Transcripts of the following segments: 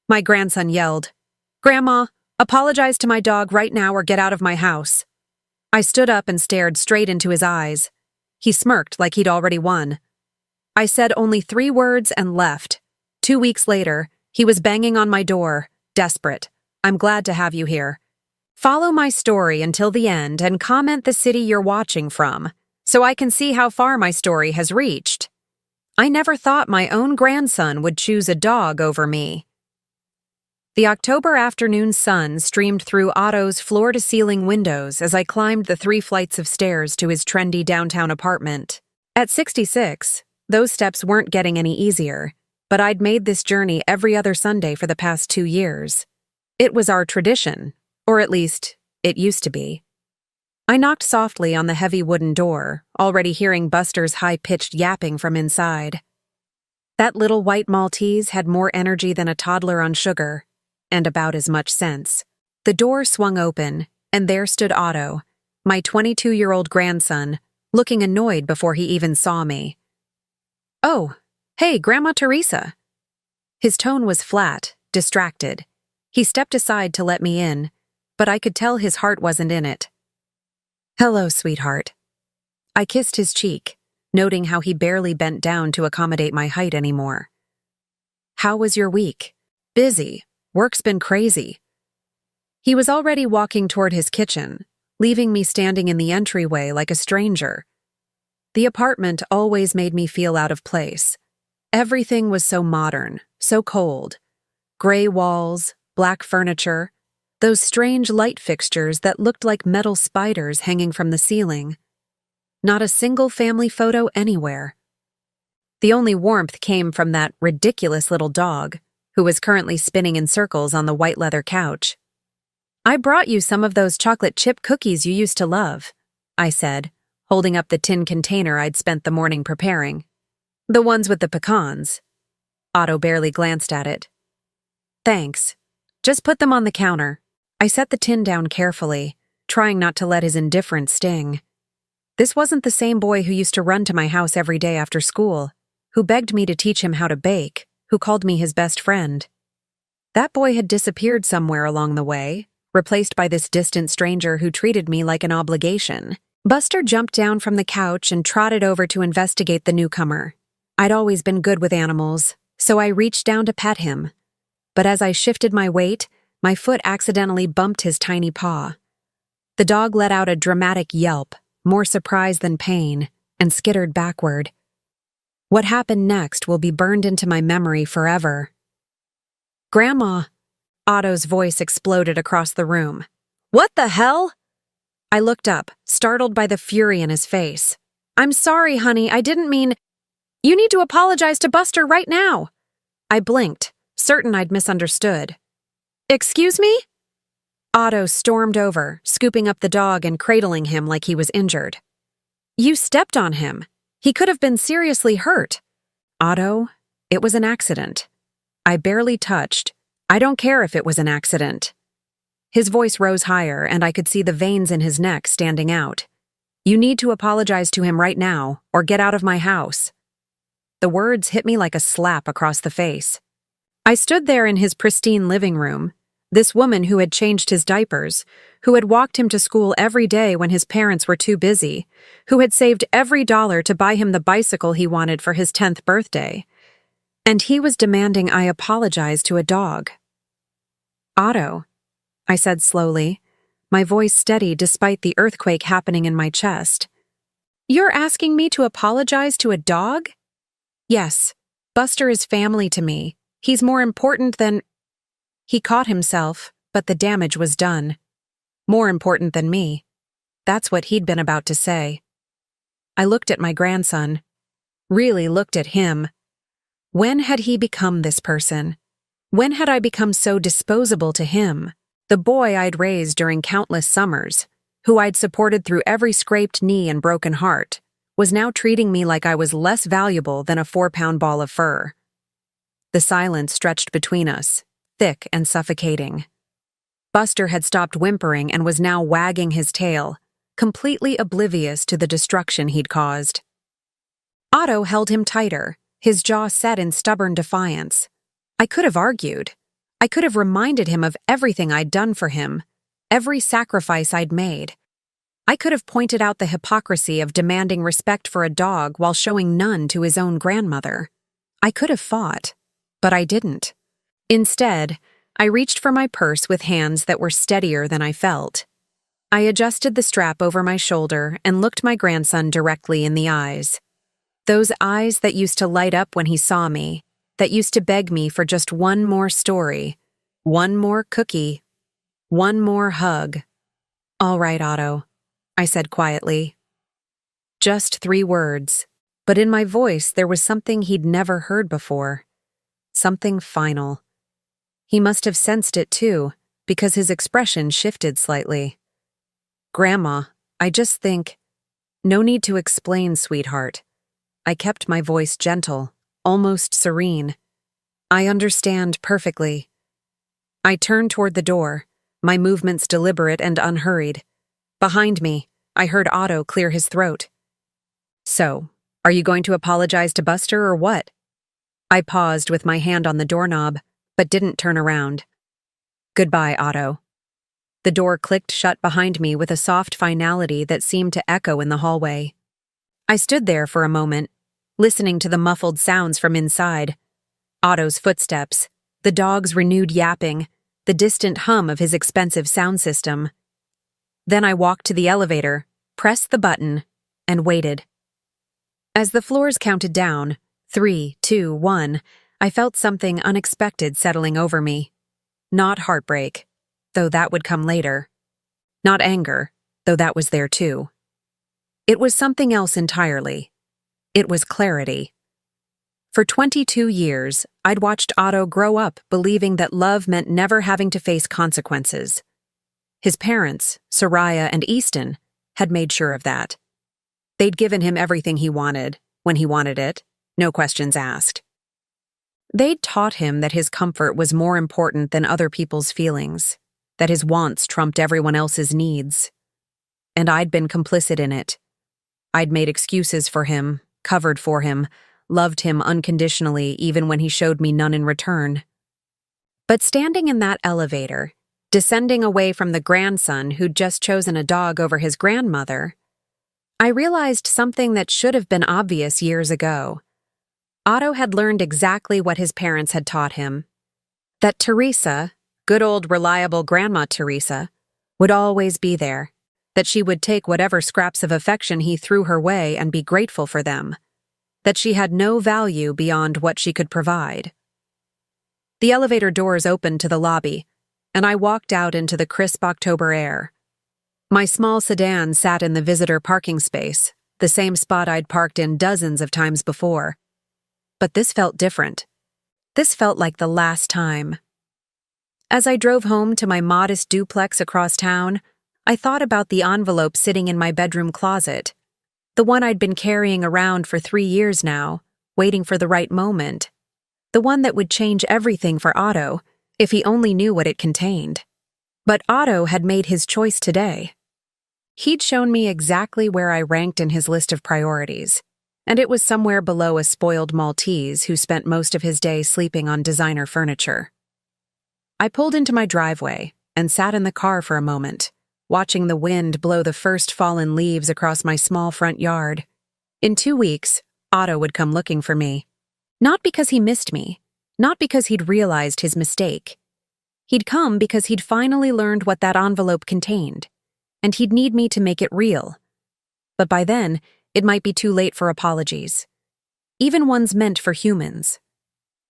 My grandson yelled. "Grandma, apologize to my dog right now or get out of my house." I stood up and stared straight into his eyes. He smirked like he'd already won. I said only 3 words and left. 2 weeks later, he was banging on my door, desperate. "I'm glad to have you here. Follow my story until the end and comment the city you're watching from, so I can see how far my story has reached." I never thought my own grandson would choose a dog over me. The October afternoon sun streamed through Otto's floor-to-ceiling windows as I climbed the 3 flights of stairs to his trendy downtown apartment. At 66, those steps weren't getting any easier, but I'd made this journey every other Sunday for the past 2 years. It was our tradition, or at least, it used to be. I knocked softly on the heavy wooden door, already hearing Buster's high-pitched yapping from inside. That little white Maltese had more energy than a toddler on sugar, and about as much sense. The door swung open, and there stood Otto, my 22-year-old grandson, looking annoyed before he even saw me. "Oh, hey, Grandma Teresa." His tone was flat, distracted. He stepped aside to let me in, but I could tell his heart wasn't in it. "Hello, sweetheart." I kissed his cheek, noting how he barely bent down to accommodate my height anymore. "How was your week?" "Busy. Work's been crazy." He was already walking toward his kitchen, leaving me standing in the entryway like a stranger. The apartment always made me feel out of place. Everything was so modern, so cold. Gray walls, black furniture, those strange light fixtures that looked like metal spiders hanging from the ceiling. Not a single family photo anywhere. The only warmth came from that ridiculous little dog, who was currently spinning in circles on the white leather couch. "I brought you some of those chocolate chip cookies you used to love," I said, holding up the tin container I'd spent the morning preparing. "The ones with the pecans." Otto barely glanced at it. "Thanks. Just put them on the counter." I set the tin down carefully, trying not to let his indifference sting. This wasn't the same boy who used to run to my house every day after school, who begged me to teach him how to bake, who called me his best friend. That boy had disappeared somewhere along the way, replaced by this distant stranger who treated me like an obligation. Buster jumped down from the couch and trotted over to investigate the newcomer. I'd always been good with animals, so I reached down to pet him. But as I shifted my weight, my foot accidentally bumped his tiny paw. The dog let out a dramatic yelp, more surprise than pain, and skittered backward. What happened next will be burned into my memory forever. "Grandma!" Otto's voice exploded across the room. "What the hell?" I looked up, startled by the fury in his face. "I'm sorry, honey, I didn't mean—" "You need to apologize to Buster right now." I blinked, certain I'd misunderstood. "Excuse me?" Otto stormed over, scooping up the dog and cradling him like he was injured. "You stepped on him. He could have been seriously hurt." "Otto, it was an accident. I barely touched. I don't care if it was an accident." His voice rose higher, and I could see the veins in his neck standing out. "You need to apologize to him right now, or get out of my house." The words hit me like a slap across the face. I stood there in his pristine living room, this woman who had changed his diapers, who had walked him to school every day when his parents were too busy, who had saved every dollar to buy him the bicycle he wanted for his 10th birthday. And he was demanding I apologize to a dog. "Otto," I said slowly, my voice steady despite the earthquake happening in my chest. "You're asking me to apologize to a dog?" "Yes. Buster is family to me. He's more important than—" He caught himself, but the damage was done. More important than me. That's what he'd been about to say. I looked at my grandson. Really looked at him. When had he become this person? When had I become so disposable to him? The boy I'd raised during countless summers, who I'd supported through every scraped knee and broken heart, was now treating me like I was less valuable than a 4-pound ball of fur. The silence stretched between us, thick and suffocating. Buster had stopped whimpering and was now wagging his tail, completely oblivious to the destruction he'd caused. Otto held him tighter, his jaw set in stubborn defiance. I could have argued. I could have reminded him of everything I'd done for him, every sacrifice I'd made. I could have pointed out the hypocrisy of demanding respect for a dog while showing none to his own grandmother. I could have fought, but I didn't. Instead, I reached for my purse with hands that were steadier than I felt. I adjusted the strap over my shoulder and looked my grandson directly in the eyes. Those eyes that used to light up when he saw me, that used to beg me for just one more story, one more cookie, one more hug. "All right, Otto," I said quietly. Just 3 words, but in my voice there was something he'd never heard before. Something final. He must have sensed it too, because his expression shifted slightly. "Grandma, I just think—" "No need to explain, sweetheart." I kept my voice gentle, almost serene. "I understand perfectly." I turned toward the door, my movements deliberate and unhurried. Behind me, I heard Otto clear his throat. "So, are you going to apologize to Buster or what?" I paused with my hand on the doorknob, but didn't turn around. "Goodbye, Otto." The door clicked shut behind me with a soft finality that seemed to echo in the hallway. I stood there for a moment, listening to the muffled sounds from inside. Otto's footsteps, the dog's renewed yapping, the distant hum of his expensive sound system. Then I walked to the elevator, pressed the button, and waited. As the floors counted down, 3, 2, 1, I felt something unexpected settling over me. Not heartbreak, though that would come later. Not anger, though that was there too. It was something else entirely. It was clarity. For 22 years, I'd watched Otto grow up believing that love meant never having to face consequences. His parents, Soraya and Easton, had made sure of that. They'd given him everything he wanted, when he wanted it, no questions asked. They'd taught him that his comfort was more important than other people's feelings, that his wants trumped everyone else's needs. And I'd been complicit in it. I'd made excuses for him, covered for him, loved him unconditionally even when he showed me none in return. But standing in that elevator, descending away from the grandson who'd just chosen a dog over his grandmother, I realized something that should have been obvious years ago. Otto had learned exactly what his parents had taught him. That Teresa, good old reliable Grandma Teresa, would always be there. That she would take whatever scraps of affection he threw her way and be grateful for them. That she had no value beyond what she could provide. The elevator doors opened to the lobby, and I walked out into the crisp October air. My small sedan sat in the visitor parking space, the same spot I'd parked in dozens of times before. But this felt different. This felt like the last time. As I drove home to my modest duplex across town, I thought about the envelope sitting in my bedroom closet, the one I'd been carrying around for 3 years now, waiting for the right moment, the one that would change everything for Otto if he only knew what it contained. But Otto had made his choice today. He'd shown me exactly where I ranked in his list of priorities, and it was somewhere below a spoiled Maltese who spent most of his day sleeping on designer furniture. I pulled into my driveway and sat in the car for a moment, watching the wind blow the first fallen leaves across my small front yard. In 2 weeks, Otto would come looking for me. Not because he missed me, not because he'd realized his mistake. He'd come because he'd finally learned what that envelope contained, and he'd need me to make it real. But by then, it might be too late for apologies. Even ones meant for humans.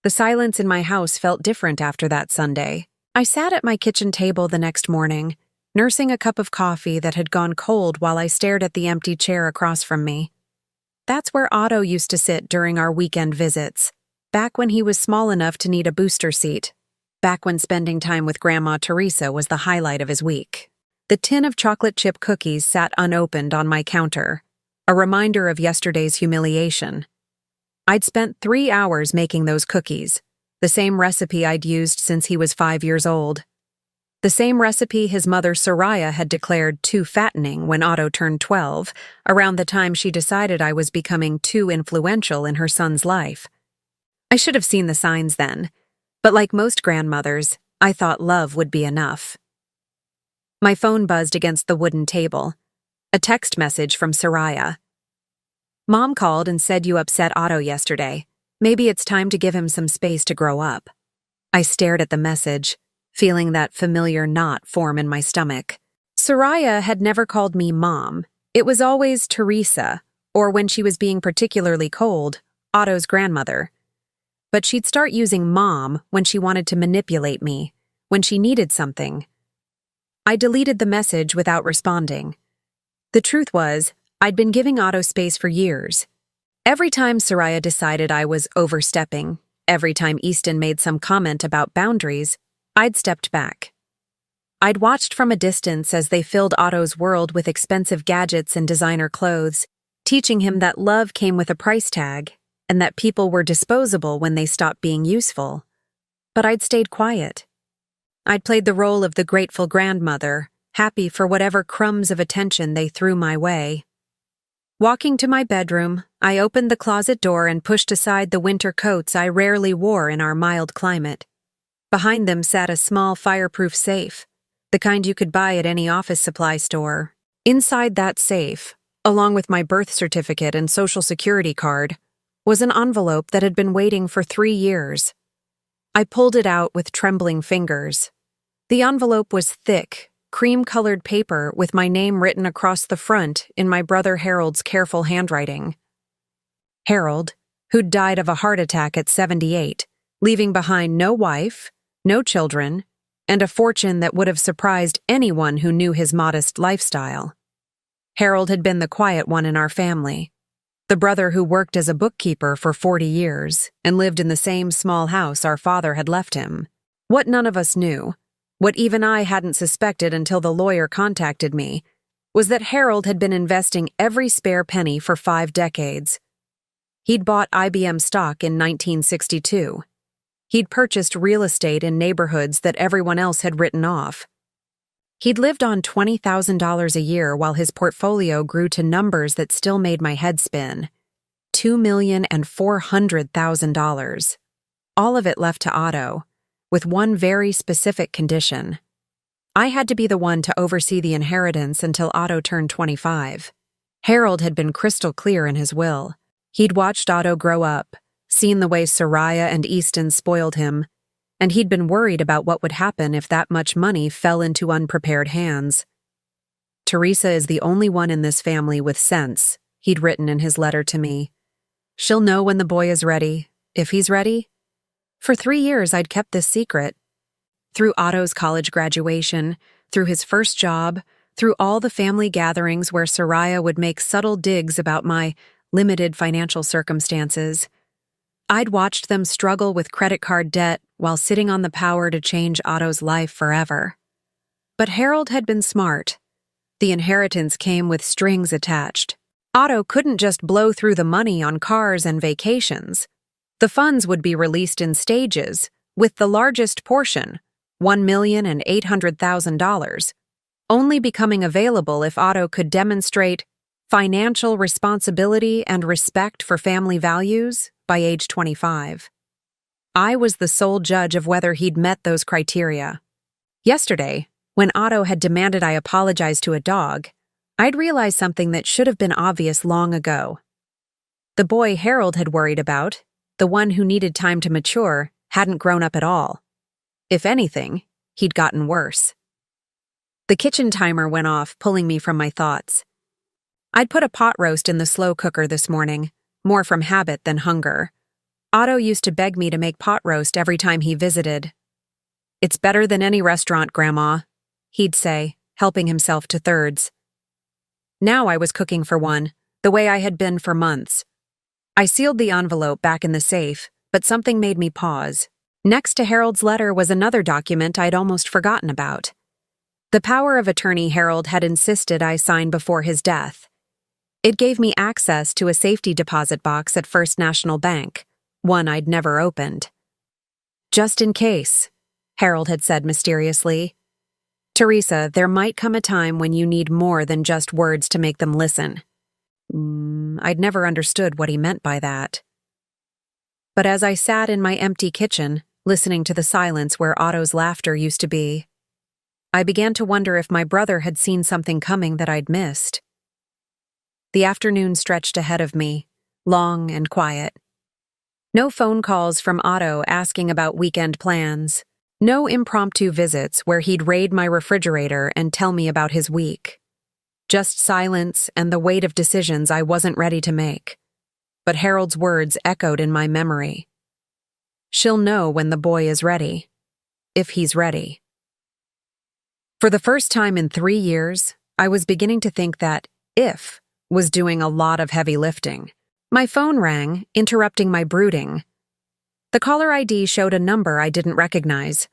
The silence in my house felt different after that Sunday. I sat at my kitchen table the next morning, nursing a cup of coffee that had gone cold while I stared at the empty chair across from me. That's where Otto used to sit during our weekend visits, back when he was small enough to need a booster seat, back when spending time with Grandma Teresa was the highlight of his week. The tin of chocolate chip cookies sat unopened on my counter, a reminder of yesterday's humiliation. I'd spent 3 hours making those cookies, the same recipe I'd used since he was 5 years old. The same recipe his mother Soraya had declared too fattening when Otto turned 12, around the time she decided I was becoming too influential in her son's life. I should have seen the signs then, But like most grandmothers, I thought love would be enough. My phone buzzed against the wooden table. A text message from Soraya. Mom called and said you upset Otto yesterday. Maybe it's time to give him some space to grow up. I stared at the message, feeling that familiar knot form in my stomach. Soraya had never called me Mom. It was always Teresa, or when she was being particularly cold, Otto's grandmother. But she'd start using Mom when she wanted to manipulate me, when she needed something. I deleted the message without responding. The truth was, I'd been giving Otto space for years. Every time Soraya decided I was overstepping, every time Easton made some comment about boundaries, I'd stepped back. I'd watched from a distance as they filled Otto's world with expensive gadgets and designer clothes, teaching him that love came with a price tag, and that people were disposable when they stopped being useful. But I'd stayed quiet. I'd played the role of the grateful grandmother, happy for whatever crumbs of attention they threw my way. Walking to my bedroom, I opened the closet door and pushed aside the winter coats I rarely wore in our mild climate. Behind them sat a small fireproof safe, the kind you could buy at any office supply store. Inside that safe, along with my birth certificate and social security card, was an envelope that had been waiting for 3 years. I pulled it out with trembling fingers. The envelope was thick, cream-colored paper with my name written across the front in my brother Harold's careful handwriting. Harold, who'd died of a heart attack at 78, leaving behind no wife, no children, and a fortune that would have surprised anyone who knew his modest lifestyle. Harold had been the quiet one in our family, the brother who worked as a bookkeeper for 40 years and lived in the same small house our father had left him. What none of us knew, what even I hadn't suspected until the lawyer contacted me, was that Harold had been investing every spare penny for 5 decades. He'd bought IBM stock in 1962. He'd purchased real estate in neighborhoods that everyone else had written off. He'd lived on $20,000 a year while his portfolio grew to numbers that still made my head spin. $2,400,000. All of it left to Otto, with one very specific condition. I had to be the one to oversee the inheritance until Otto turned 25. Harold had been crystal clear in his will. He'd watched Otto grow up, seen the way Soraya and Easton spoiled him, and he'd been worried about what would happen if that much money fell into unprepared hands. Teresa is the only one in this family with sense, he'd written in his letter to me. She'll know when the boy is ready, if he's ready. For 3 years I'd kept this secret. Through Otto's college graduation, through his first job, through all the family gatherings where Soraya would make subtle digs about my limited financial circumstances, I'd watched them struggle with credit card debt while sitting on the power to change Otto's life forever. But Harold had been smart. The inheritance came with strings attached. Otto couldn't just blow through the money on cars and vacations. The funds would be released in stages, with the largest portion, $1,800,000, only becoming available if Otto could demonstrate financial responsibility and respect for family values by age 25. I was the sole judge of whether he'd met those criteria. Yesterday, when Otto had demanded I apologize to a dog, I'd realized something that should have been obvious long ago. The boy Harold had worried about, the one who needed time to mature, hadn't grown up at all. If anything, he'd gotten worse. The kitchen timer went off, pulling me from my thoughts. I'd put a pot roast in the slow cooker this morning, more from habit than hunger. Otto used to beg me to make pot roast every time he visited. "It's better than any restaurant, Grandma," he'd say, helping himself to thirds. Now I was cooking for one, the way I had been for months. I sealed the envelope back in the safe, but something made me pause. Next to Harold's letter was another document I'd almost forgotten about. The power of attorney Harold had insisted I sign before his death. It gave me access to a safety deposit box at First National Bank, one I'd never opened. "Just in case," Harold had said mysteriously. "Teresa, there might come a time when you need more than just words to make them listen." I'd never understood what he meant by that. But as I sat in my empty kitchen, listening to the silence where Otto's laughter used to be. I began to wonder if my brother had seen something coming that I'd missed. The afternoon stretched ahead of me, long and quiet. No phone calls from Otto asking about weekend plans. No impromptu visits where he'd raid my refrigerator and tell me about his week. Just silence and the weight of decisions I wasn't ready to make. But Harold's words echoed in my memory. She'll know when the boy is ready. If he's ready. For the first time in 3 years, I was beginning to think that "if" was doing a lot of heavy lifting. My phone rang, interrupting my brooding. The caller ID showed a number I didn't recognize,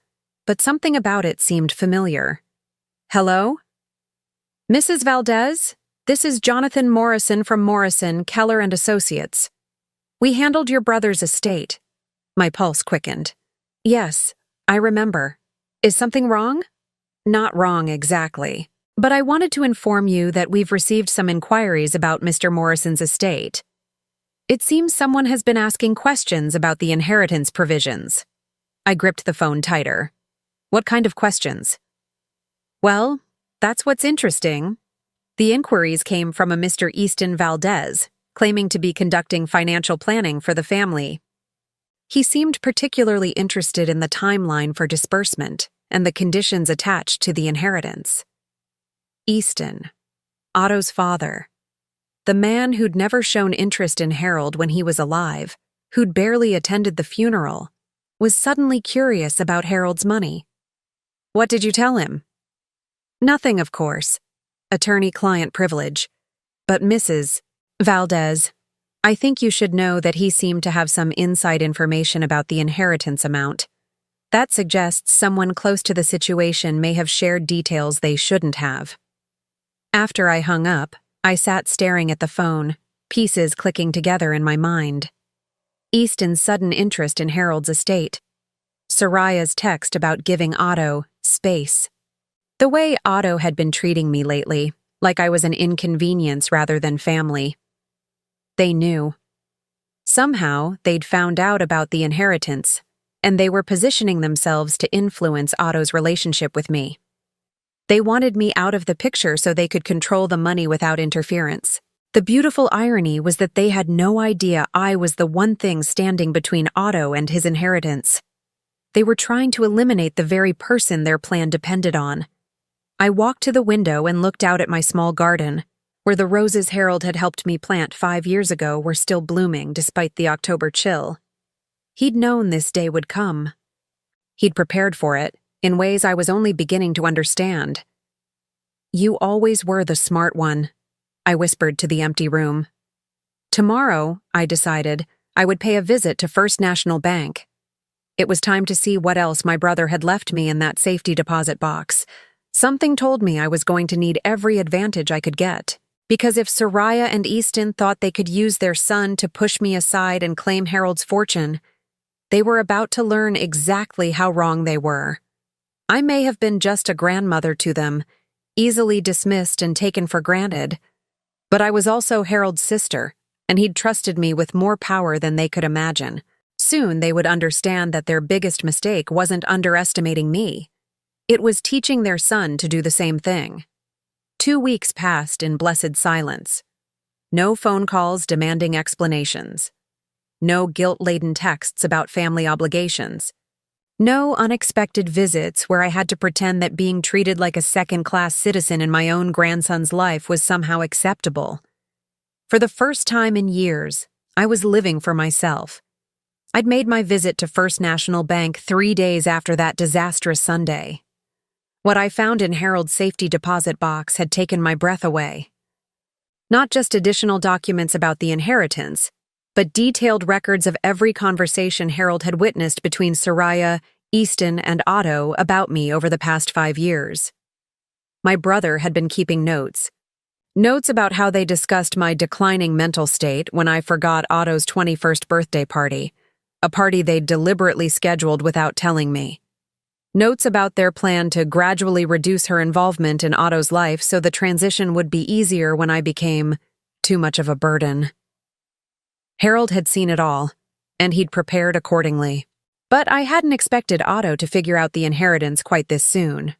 but something about it seemed familiar. Hello? Mrs. Valdez, this is Jonathan Morrison from Morrison, Keller and Associates. We handled your brother's estate. My pulse quickened. Yes, I remember. Is something wrong? Not wrong exactly, but I wanted to inform you that we've received some inquiries about Mr. Morrison's estate. It seems someone has been asking questions about the inheritance provisions. I gripped the phone tighter. What kind of questions? Well, that's what's interesting. The inquiries came from a Mr. Easton Valdez, claiming to be conducting financial planning for the family. He seemed particularly interested in the timeline for disbursement and the conditions attached to the inheritance. Easton, Otto's father. The man who'd never shown interest in Harold when he was alive, who'd barely attended the funeral, was suddenly curious about Harold's money. What did you tell him? Nothing, of course. Attorney-client privilege. But Mrs. Valdez, I think you should know that he seemed to have some inside information about the inheritance amount. That suggests someone close to the situation may have shared details they shouldn't have. After I hung up, I sat staring at the phone, pieces clicking together in my mind. Easton's sudden interest in Harold's estate. Soraya's text about giving Otto space. The way Otto had been treating me lately, like I was an inconvenience rather than family. They knew. Somehow, they'd found out about the inheritance, and they were positioning themselves to influence Otto's relationship with me. They wanted me out of the picture so they could control the money without interference. The beautiful irony was that they had no idea I was the one thing standing between Otto and his inheritance. They were trying to eliminate the very person their plan depended on. I walked to the window and looked out at my small garden, where the roses Harold had helped me plant 5 years ago were still blooming despite the October chill. He'd known this day would come. He'd prepared for it, in ways I was only beginning to understand. You always were the smart one, I whispered to the empty room. Tomorrow, I decided, I would pay a visit to First National Bank. It was time to see what else my brother had left me in that safety deposit box. Something told me I was going to need every advantage I could get. Because if Soraya and Easton thought they could use their son to push me aside and claim Harold's fortune, they were about to learn exactly how wrong they were. I may have been just a grandmother to them, easily dismissed and taken for granted, but I was also Harold's sister, and he'd trusted me with more power than they could imagine. Soon they would understand that their biggest mistake wasn't underestimating me. It was teaching their son to do the same thing. 2 weeks passed in blessed silence. No phone calls demanding explanations. No guilt-laden texts about family obligations. No unexpected visits where I had to pretend that being treated like a second-class citizen in my own grandson's life was somehow acceptable. For the first time in years, I was living for myself. I'd made my visit to First National Bank 3 days after that disastrous Sunday. What I found in Harold's safety deposit box had taken my breath away. Not just additional documents about the inheritance, but detailed records of every conversation Harold had witnessed between Soraya, Easton, and Otto about me over the past 5 years. My brother had been keeping notes. Notes about how they discussed my declining mental state when I forgot Otto's 21st birthday party, a party they'd deliberately scheduled without telling me. Notes about their plan to gradually reduce her involvement in Otto's life so the transition would be easier when I became too much of a burden. Harold had seen it all, and he'd prepared accordingly. But I hadn't expected Otto to figure out the inheritance quite this soon.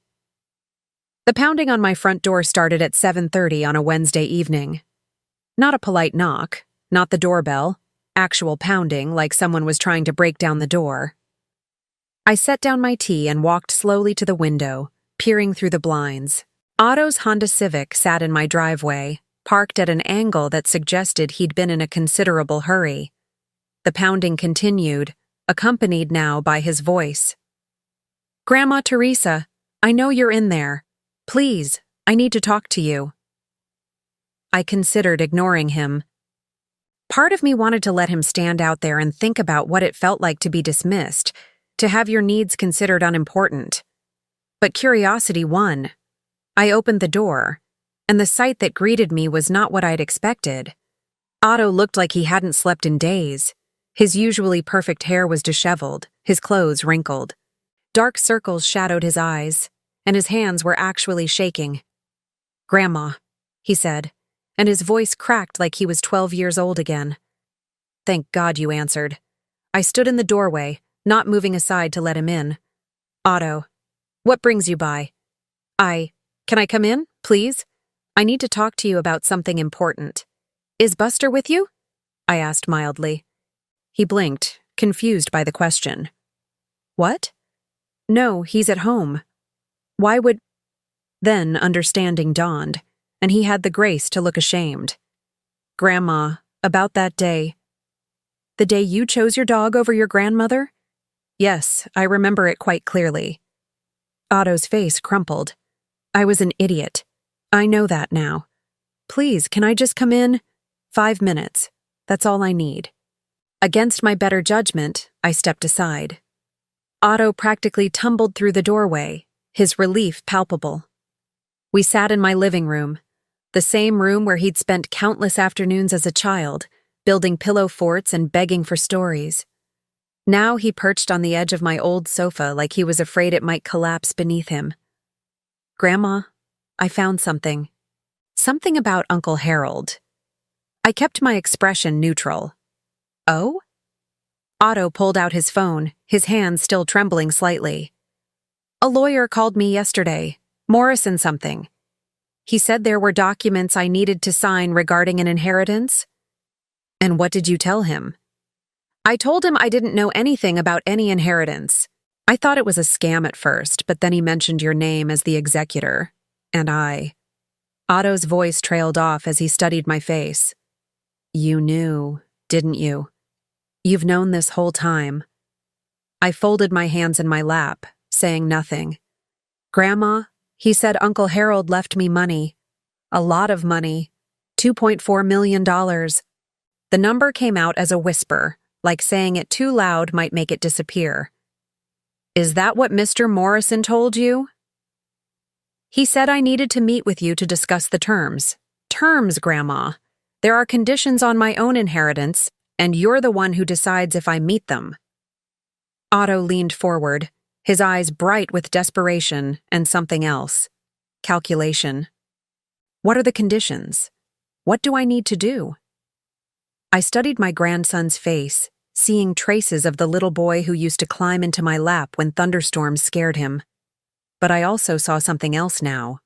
The pounding on my front door started at 7:30 on a Wednesday evening. Not a polite knock, not the doorbell, actual pounding like someone was trying to break down the door. I set down my tea and walked slowly to the window, peering through the blinds. Otto's Honda Civic sat in my driveway, parked at an angle that suggested he'd been in a considerable hurry. The pounding continued, accompanied now by his voice. "Grandma Teresa, I know you're in there. Please, I need to talk to you." I considered ignoring him. Part of me wanted to let him stand out there and think about what it felt like to be dismissed, to have your needs considered unimportant. But curiosity won. I opened the door, and the sight that greeted me was not what I'd expected. Otto looked like he hadn't slept in days. His usually perfect hair was disheveled, his clothes wrinkled. Dark circles shadowed his eyes, and his hands were actually shaking. "Grandma," he said, and his voice cracked like he was 12 years old again. "Thank God you answered." I stood in the doorway, not moving aside to let him in. "Otto, what brings you by?" Can I come in, please? I need to talk to you about something important." "Is Buster with you?" I asked mildly. He blinked, confused by the question. "What?" "No, he's at home." "Why would—" Then understanding dawned, and he had the grace to look ashamed. "Grandma, about that day." "The day you chose your dog over your grandmother?" "Yes, I remember it quite clearly." Otto's face crumpled. "I was an idiot. I know that now. Please, can I just come in? 5 minutes. That's all I need." Against my better judgment, I stepped aside. Otto practically tumbled through the doorway, his relief palpable. We sat in my living room, the same room where he'd spent countless afternoons as a child, building pillow forts and begging for stories. Now he perched on the edge of my old sofa like he was afraid it might collapse beneath him. "Grandma, I found something. Something about Uncle Harold." I kept my expression neutral. "Oh?" Otto pulled out his phone, his hands still trembling slightly. "A lawyer called me yesterday, Morrison something. He said there were documents I needed to sign regarding an inheritance." "And what did you tell him?" "I told him I didn't know anything about any inheritance. I thought it was a scam at first, but then he mentioned your name as the executor. And Otto's voice trailed off as he studied my face. "You knew, didn't you? You've known this whole time." I folded my hands in my lap, saying nothing. "Grandma, he said Uncle Harold left me money. A lot of money. $2.4 million. The number came out as a whisper, like saying it too loud might make it disappear. "Is that what Mr. Morrison told you?" "He said I needed to meet with you to discuss the terms." "Terms, Grandma. There are conditions on my own inheritance, and you're the one who decides if I meet them." Otto leaned forward, his eyes bright with desperation and something else. Calculation. "What are the conditions? What do I need to do?" I studied my grandson's face, seeing traces of the little boy who used to climb into my lap when thunderstorms scared him. But I also saw something else now,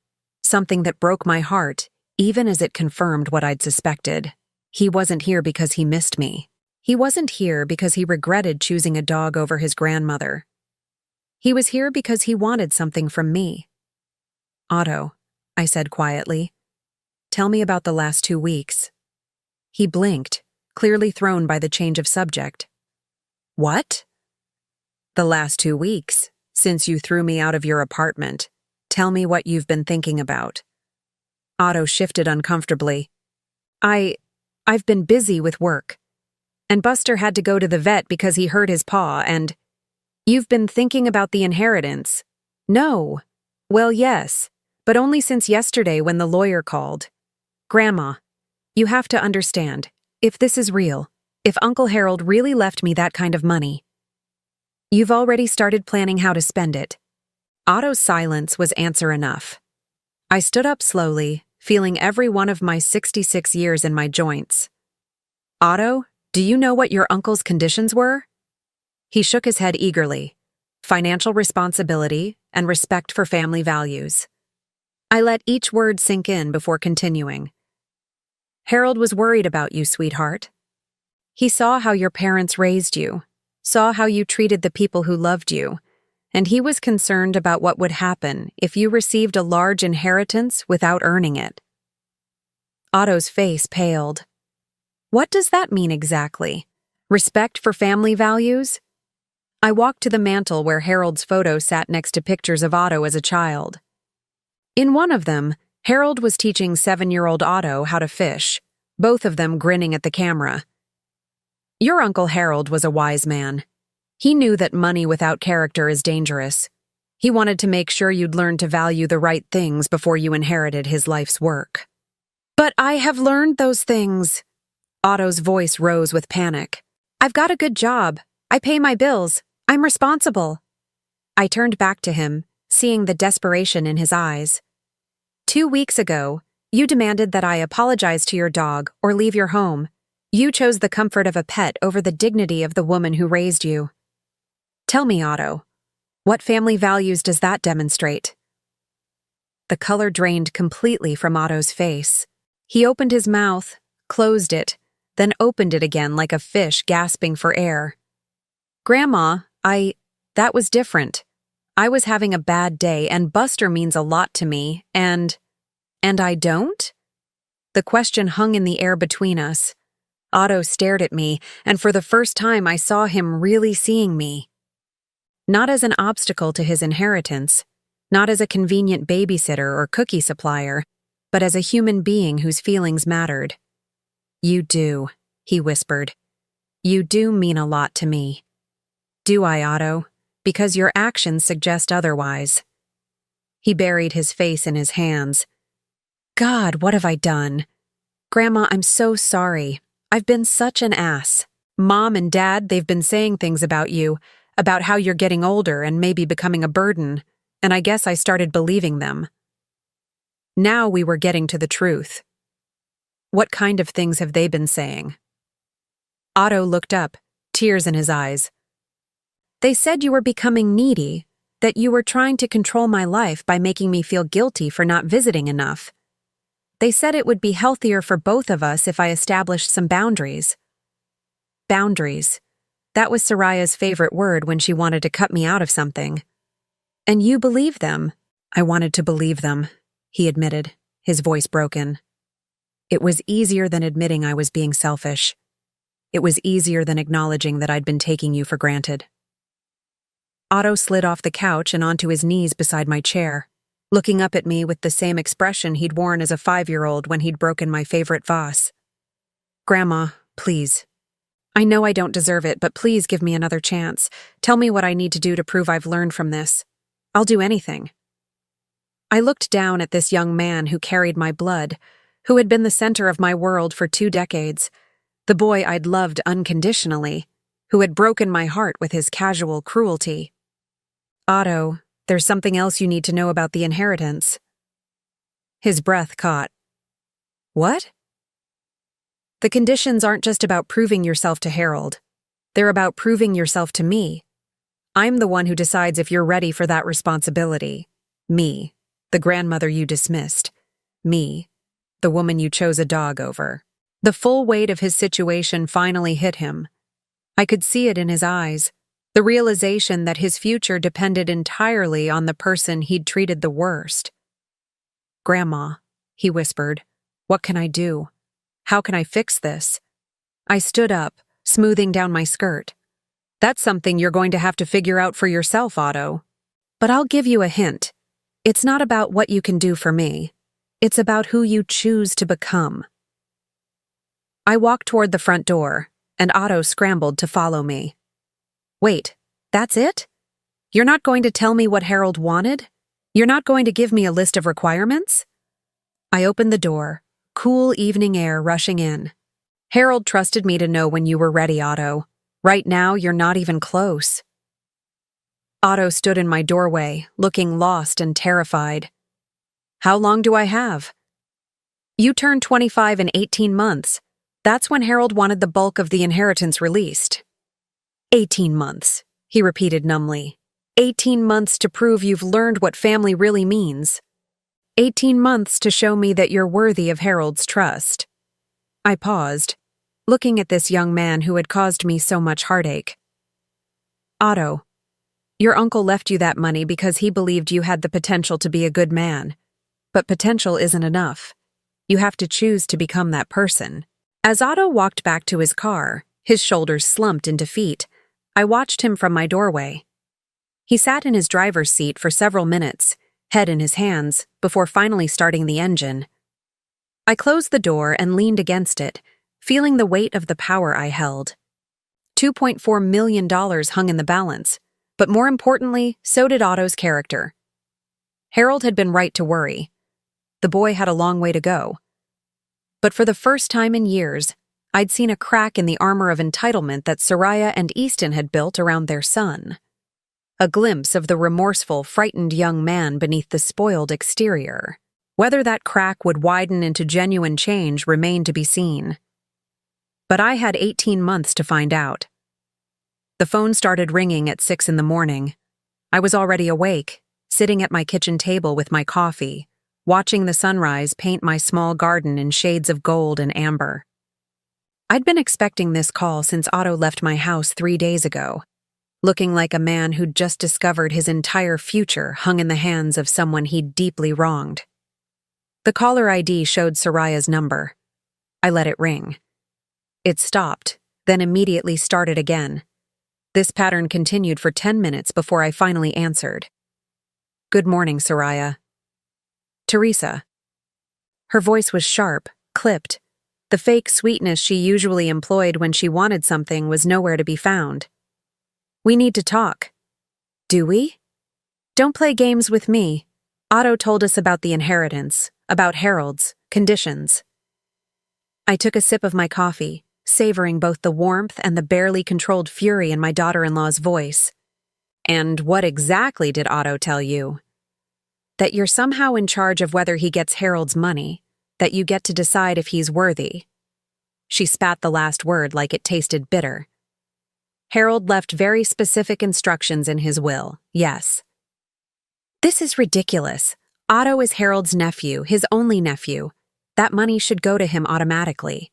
something that broke my heart, even as it confirmed what I'd suspected. He wasn't here because he missed me. He wasn't here because he regretted choosing a dog over his grandmother. He was here because he wanted something from me. "Otto," I said quietly, "tell me about the last 2 weeks." He blinked, clearly thrown by the change of subject. "What?" "The last 2 weeks, since you threw me out of your apartment. Tell me what you've been thinking about." Otto shifted uncomfortably. I've been busy with work. And Buster had to go to the vet because he hurt his paw and— "You've been thinking about the inheritance?" "No." "Well, yes, but only since yesterday when the lawyer called. Grandma, you have to understand, if this is real, if Uncle Harold really left me that kind of money. You've already started planning how to spend it." Otto's silence was answer enough. I stood up slowly, feeling every one of my 66 years in my joints. "Otto, do you know what your uncle's conditions were?" He shook his head eagerly. Financial responsibility and respect for family values. I let each word sink in before continuing. Harold was worried about you, sweetheart. He saw how your parents raised you, saw how you treated the people who loved you, and he was concerned about what would happen if you received a large inheritance without earning it. Otto's face paled. What does that mean exactly? Respect for family values? I walked to the mantel where Harold's photo sat next to pictures of Otto as a child. In one of them, Harold was teaching 7-year-old Otto how to fish, both of them grinning at the camera. Your Uncle Harold was a wise man. He knew that money without character is dangerous. He wanted to make sure you'd learn to value the right things before you inherited his life's work. But I have learned those things. Otto's voice rose with panic. I've got a good job. I pay my bills. I'm responsible. I turned back to him, seeing the desperation in his eyes. 2 weeks ago, you demanded that I apologize to your dog or leave your home. You chose the comfort of a pet over the dignity of the woman who raised you. Tell me, Otto, what family values does that demonstrate? The color drained completely from Otto's face. He opened his mouth, closed it, then opened it again like a fish gasping for air. Grandma, that was different. I was having a bad day, and Buster means a lot to me, and I don't? The question hung in the air between us. Otto stared at me, and for the first time I saw him really seeing me. Not as an obstacle to his inheritance, not as a convenient babysitter or cookie supplier, but as a human being whose feelings mattered. You do, he whispered. You do mean a lot to me. Do I, Otto? Because your actions suggest otherwise. He buried his face in his hands. God, what have I done? Grandma, I'm so sorry. I've been such an ass. Mom and Dad, they've been saying things about you, about how you're getting older and maybe becoming a burden, and I guess I started believing them. Now we were getting to the truth. What kind of things have they been saying? Otto looked up, tears in his eyes. They said you were becoming needy, that you were trying to control my life by making me feel guilty for not visiting enough. They said it would be healthier for both of us if I established some boundaries. Boundaries. That was Soraya's favorite word when she wanted to cut me out of something. And you believed them. I wanted to believe them, he admitted, his voice broken. It was easier than admitting I was being selfish. It was easier than acknowledging that I'd been taking you for granted. Otto slid off the couch and onto his knees beside my chair, looking up at me with the same expression he'd worn as a 5-year-old when he'd broken my favorite vase. Grandma, please. I know I don't deserve it, but please give me another chance. Tell me what I need to do to prove I've learned from this. I'll do anything. I looked down at this young man who carried my blood, who had been the center of my world for 2 decades, the boy I'd loved unconditionally, who had broken my heart with his casual cruelty. Otto, there's something else you need to know about the inheritance. His breath caught. What? The conditions aren't just about proving yourself to Harold. They're about proving yourself to me. I'm the one who decides if you're ready for that responsibility. Me, the grandmother you dismissed. Me, the woman you chose a dog over. The full weight of his situation finally hit him. I could see it in his eyes, the realization that his future depended entirely on the person he'd treated the worst. Grandma, he whispered, what can I do? How can I fix this? I stood up, smoothing down my skirt. That's something you're going to have to figure out for yourself, Otto. But I'll give you a hint. It's not about what you can do for me. It's about who you choose to become. I walked toward the front door, and Otto scrambled to follow me. Wait, that's it? You're not going to tell me what Harold wanted? You're not going to give me a list of requirements? I opened the door, cool evening air rushing in. Harold trusted me to know when you were ready, Otto. Right now, you're not even close. Otto stood in my doorway, looking lost and terrified. How long do I have? You turn 25 in 18 months. That's when Harold wanted the bulk of the inheritance released. 18 months, he repeated numbly. 18 months to prove you've learned what family really means. 18 months to show me that you're worthy of Harold's trust. I paused, looking at this young man who had caused me so much heartache. Otto, your uncle left you that money because he believed you had the potential to be a good man. But potential isn't enough. You have to choose to become that person. As Otto walked back to his car, his shoulders slumped in defeat, I watched him from my doorway. He sat in his driver's seat for several minutes, head in his hands, before finally starting the engine. I closed the door and leaned against it, feeling the weight of the power I held. $2.4 million hung in the balance, but more importantly, so did Otto's character. Harold had been right to worry. The boy had a long way to go. But for the first time in years, I'd seen a crack in the armor of entitlement that Soraya and Easton had built around their son. A glimpse of the remorseful, frightened young man beneath the spoiled exterior. Whether that crack would widen into genuine change remained to be seen. But I had 18 months to find out. The phone started ringing at 6 a.m. I was already awake, sitting at my kitchen table with my coffee, watching the sunrise paint my small garden in shades of gold and amber. I'd been expecting this call since Otto left my house 3 days ago, looking like a man who'd just discovered his entire future hung in the hands of someone he'd deeply wronged. The caller ID showed Soraya's number. I let it ring. It stopped, then immediately started again. This pattern continued for 10 minutes before I finally answered. "Good morning, Soraya." "Teresa." Her voice was sharp, clipped. The fake sweetness she usually employed when she wanted something was nowhere to be found. "We need to talk." "Do we?" "Don't play games with me. Otto told us about the inheritance, about Harold's, conditions." I took a sip of my coffee, savoring both the warmth and the barely controlled fury in my daughter-in-law's voice. "And what exactly did Otto tell you?" "That you're somehow in charge of whether he gets Harold's money, that you get to decide if he's worthy." She spat the last word like it tasted bitter. "Harold left very specific instructions in his will, yes." "This is ridiculous. Otto is Harold's nephew, his only nephew. That money should go to him automatically."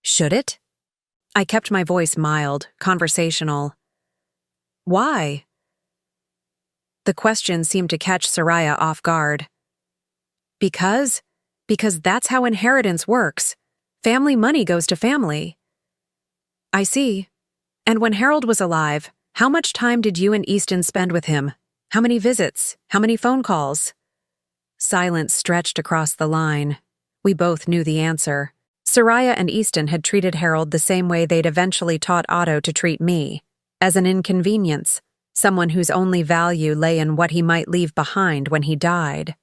"Should it?" I kept my voice mild, conversational. "Why?" The question seemed to catch Soraya off guard. Because that's how inheritance works. Family money goes to family." "I see. And when Harold was alive, how much time did you and Easton spend with him? How many visits? How many phone calls?" Silence stretched across the line. We both knew the answer. Soraya and Easton had treated Harold the same way they'd eventually taught Otto to treat me, as an inconvenience, someone whose only value lay in what he might leave behind when he died.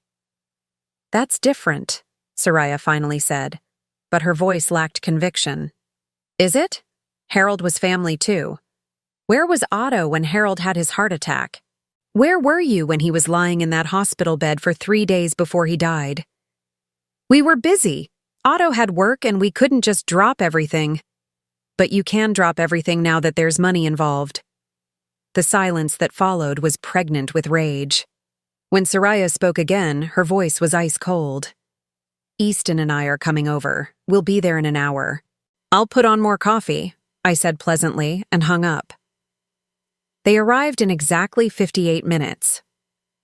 "That's different," Soraya finally said, but her voice lacked conviction. "Is it? Harold was family too. Where was Otto when Harold had his heart attack? Where were you when he was lying in that hospital bed for 3 days before he died?" "We were busy. Otto had work and we couldn't just drop everything." "But you can drop everything now that there's money involved." The silence that followed was pregnant with rage. When Soraya spoke again, her voice was ice cold. "Easton and I are coming over. We'll be there in an hour." "I'll put on more coffee," I said pleasantly, and hung up. They arrived in exactly 58 minutes.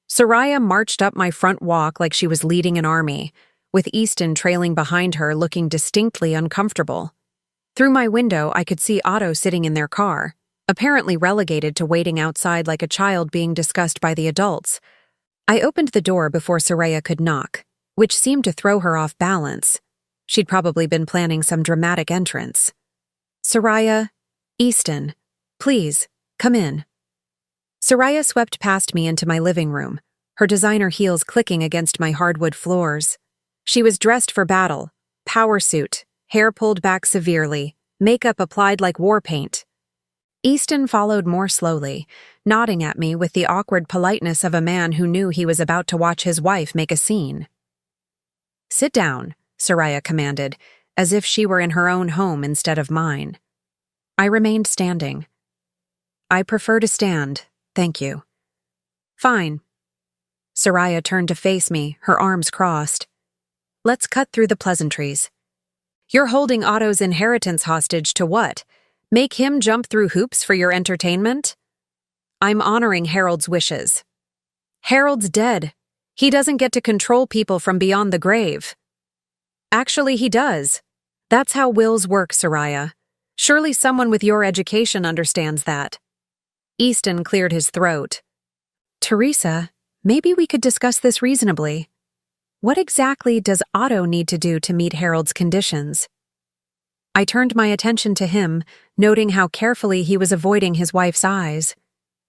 Soraya marched up my front walk like she was leading an army, with Easton trailing behind her looking distinctly uncomfortable. Through my window, I could see Otto sitting in their car, apparently relegated to waiting outside like a child being discussed by the adults. I opened the door before Soraya could knock, which seemed to throw her off balance. She'd probably been planning some dramatic entrance. "Soraya, Easton, please, come in." Soraya swept past me into my living room, her designer heels clicking against my hardwood floors. She was dressed for battle, power suit, hair pulled back severely, makeup applied like war paint. Easton followed more slowly, nodding at me with the awkward politeness of a man who knew he was about to watch his wife make a scene. "Sit down," Soraya commanded, as if she were in her own home instead of mine. I remained standing, I prefer to stand, thank you. Fine. Soraya turned to face me, her arms crossed. Let's cut through the pleasantries. You're holding Otto's inheritance hostage to what? Make him jump through hoops for your entertainment? I'm honoring Harold's wishes. Harold's dead. He doesn't get to control people from beyond the grave. Actually, he does. That's how wills work, Soraya. Surely someone with your education understands that. Easton cleared his throat. Teresa, maybe we could discuss this reasonably. What exactly does Otto need to do to meet Harold's conditions? I turned my attention to him, noting how carefully he was avoiding his wife's eyes.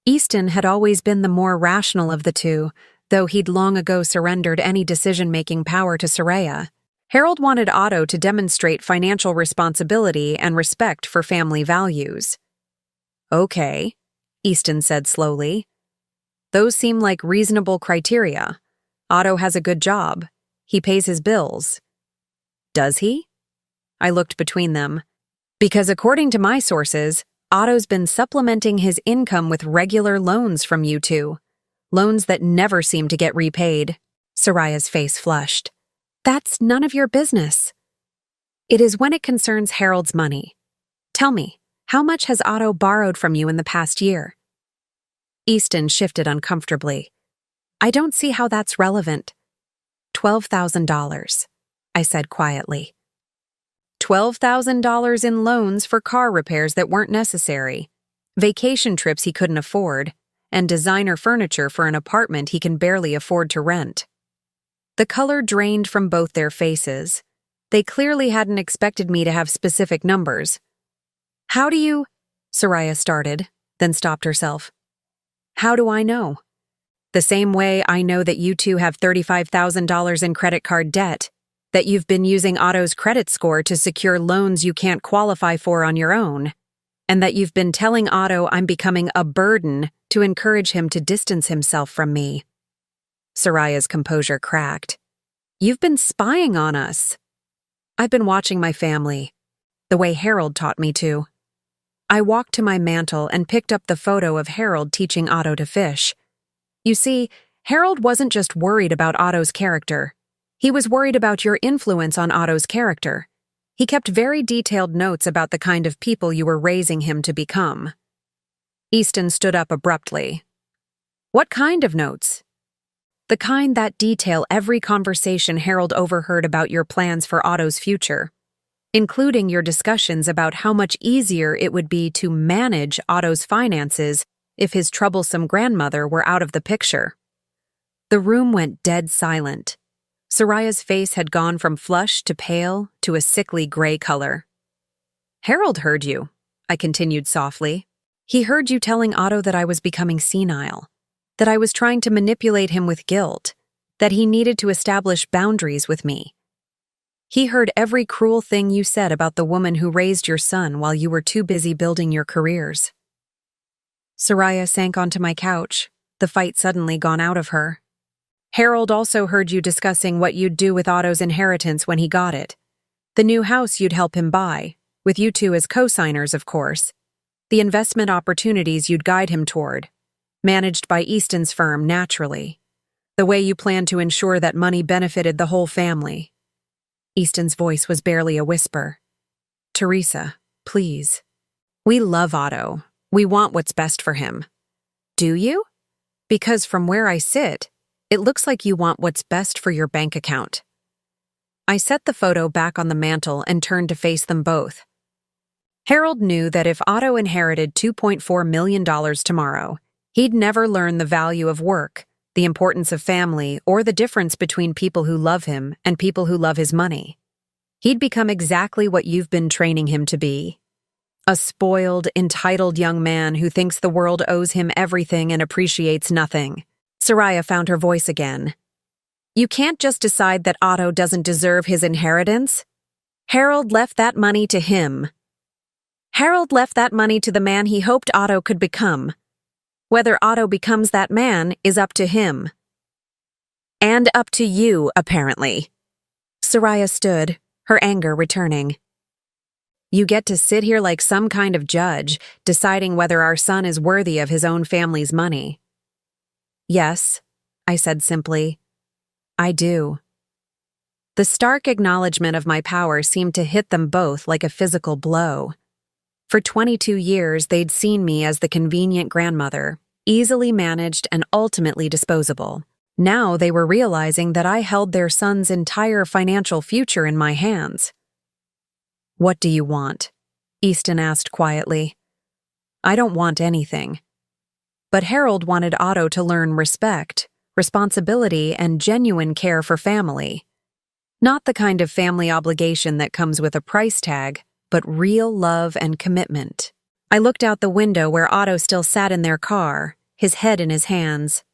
Easton had always been the more rational of the two, though he'd long ago surrendered any decision-making power to Soraya. Harold wanted Otto to demonstrate financial responsibility and respect for family values. Okay, Easton said slowly. Those seem like reasonable criteria. Otto has a good job. He pays his bills. Does he? I looked between them. Because according to my sources, Otto's been supplementing his income with regular loans from you two. Loans that never seem to get repaid. Soraya's face flushed. That's none of your business. It is when it concerns Harold's money. Tell me, how much has Otto borrowed from you in the past year? Easton shifted uncomfortably. I don't see how that's relevant. $12,000, I said quietly. $12,000 in loans for car repairs that weren't necessary, vacation trips he couldn't afford, and designer furniture for an apartment he can barely afford to rent. The color drained from both their faces. They clearly hadn't expected me to have specific numbers. How do you... Soraya started, then stopped herself. How do I know? The same way I know that you two have $35,000 in credit card debt, that you've been using Otto's credit score to secure loans you can't qualify for on your own, and that you've been telling Otto I'm becoming a burden to encourage him to distance himself from me. Soraya's composure cracked. You've been spying on us. I've been watching my family, the way Harold taught me to. I walked to my mantel and picked up the photo of Harold teaching Otto to fish. You see, Harold wasn't just worried about Otto's character. He was worried about your influence on Otto's character. He kept very detailed notes about the kind of people you were raising him to become. Easton stood up abruptly. What kind of notes? The kind that detail every conversation Harold overheard about your plans for Otto's future, including your discussions about how much easier it would be to manage Otto's finances if his troublesome grandmother were out of the picture. The room went dead silent. Soraya's face had gone from flush to pale to a sickly gray color. Harold heard you, I continued softly. He heard you telling Otto that I was becoming senile, that I was trying to manipulate him with guilt, that he needed to establish boundaries with me. He heard every cruel thing you said about the woman who raised your son while you were too busy building your careers. Soraya sank onto my couch, the fight suddenly gone out of her. Harold also heard you discussing what you'd do with Otto's inheritance when he got it. The new house you'd help him buy, with you two as co-signers, of course. The investment opportunities you'd guide him toward, managed by Easton's firm, naturally. The way you planned to ensure that money benefited the whole family. Easton's voice was barely a whisper. Teresa, please. We love Otto. We want what's best for him. Do you? Because from where I sit, it looks like you want what's best for your bank account. I set the photo back on the mantel and turned to face them both. Harold knew that if Otto inherited $2.4 million tomorrow, he'd never learn the value of work, the importance of family, or the difference between people who love him and people who love his money. He'd become exactly what you've been training him to be. A spoiled, entitled young man who thinks the world owes him everything and appreciates nothing. Soraya found her voice again. You can't just decide that Otto doesn't deserve his inheritance. Harold left that money to him. Harold left that money to the man he hoped Otto could become. Whether Otto becomes that man is up to him. And up to you, apparently. Soraya stood, her anger returning. You get to sit here like some kind of judge, deciding whether our son is worthy of his own family's money. Yes, I said simply. I do. The stark acknowledgement of my power seemed to hit them both like a physical blow. For 22 years, they'd seen me as the convenient grandmother, easily managed and ultimately disposable. Now they were realizing that I held their son's entire financial future in my hands. What do you want? Easton asked quietly. I don't want anything. But Harold wanted Otto to learn respect, responsibility, and genuine care for family. Not the kind of family obligation that comes with a price tag, but real love and commitment. I looked out the window where Otto still sat in their car, his head in his hands.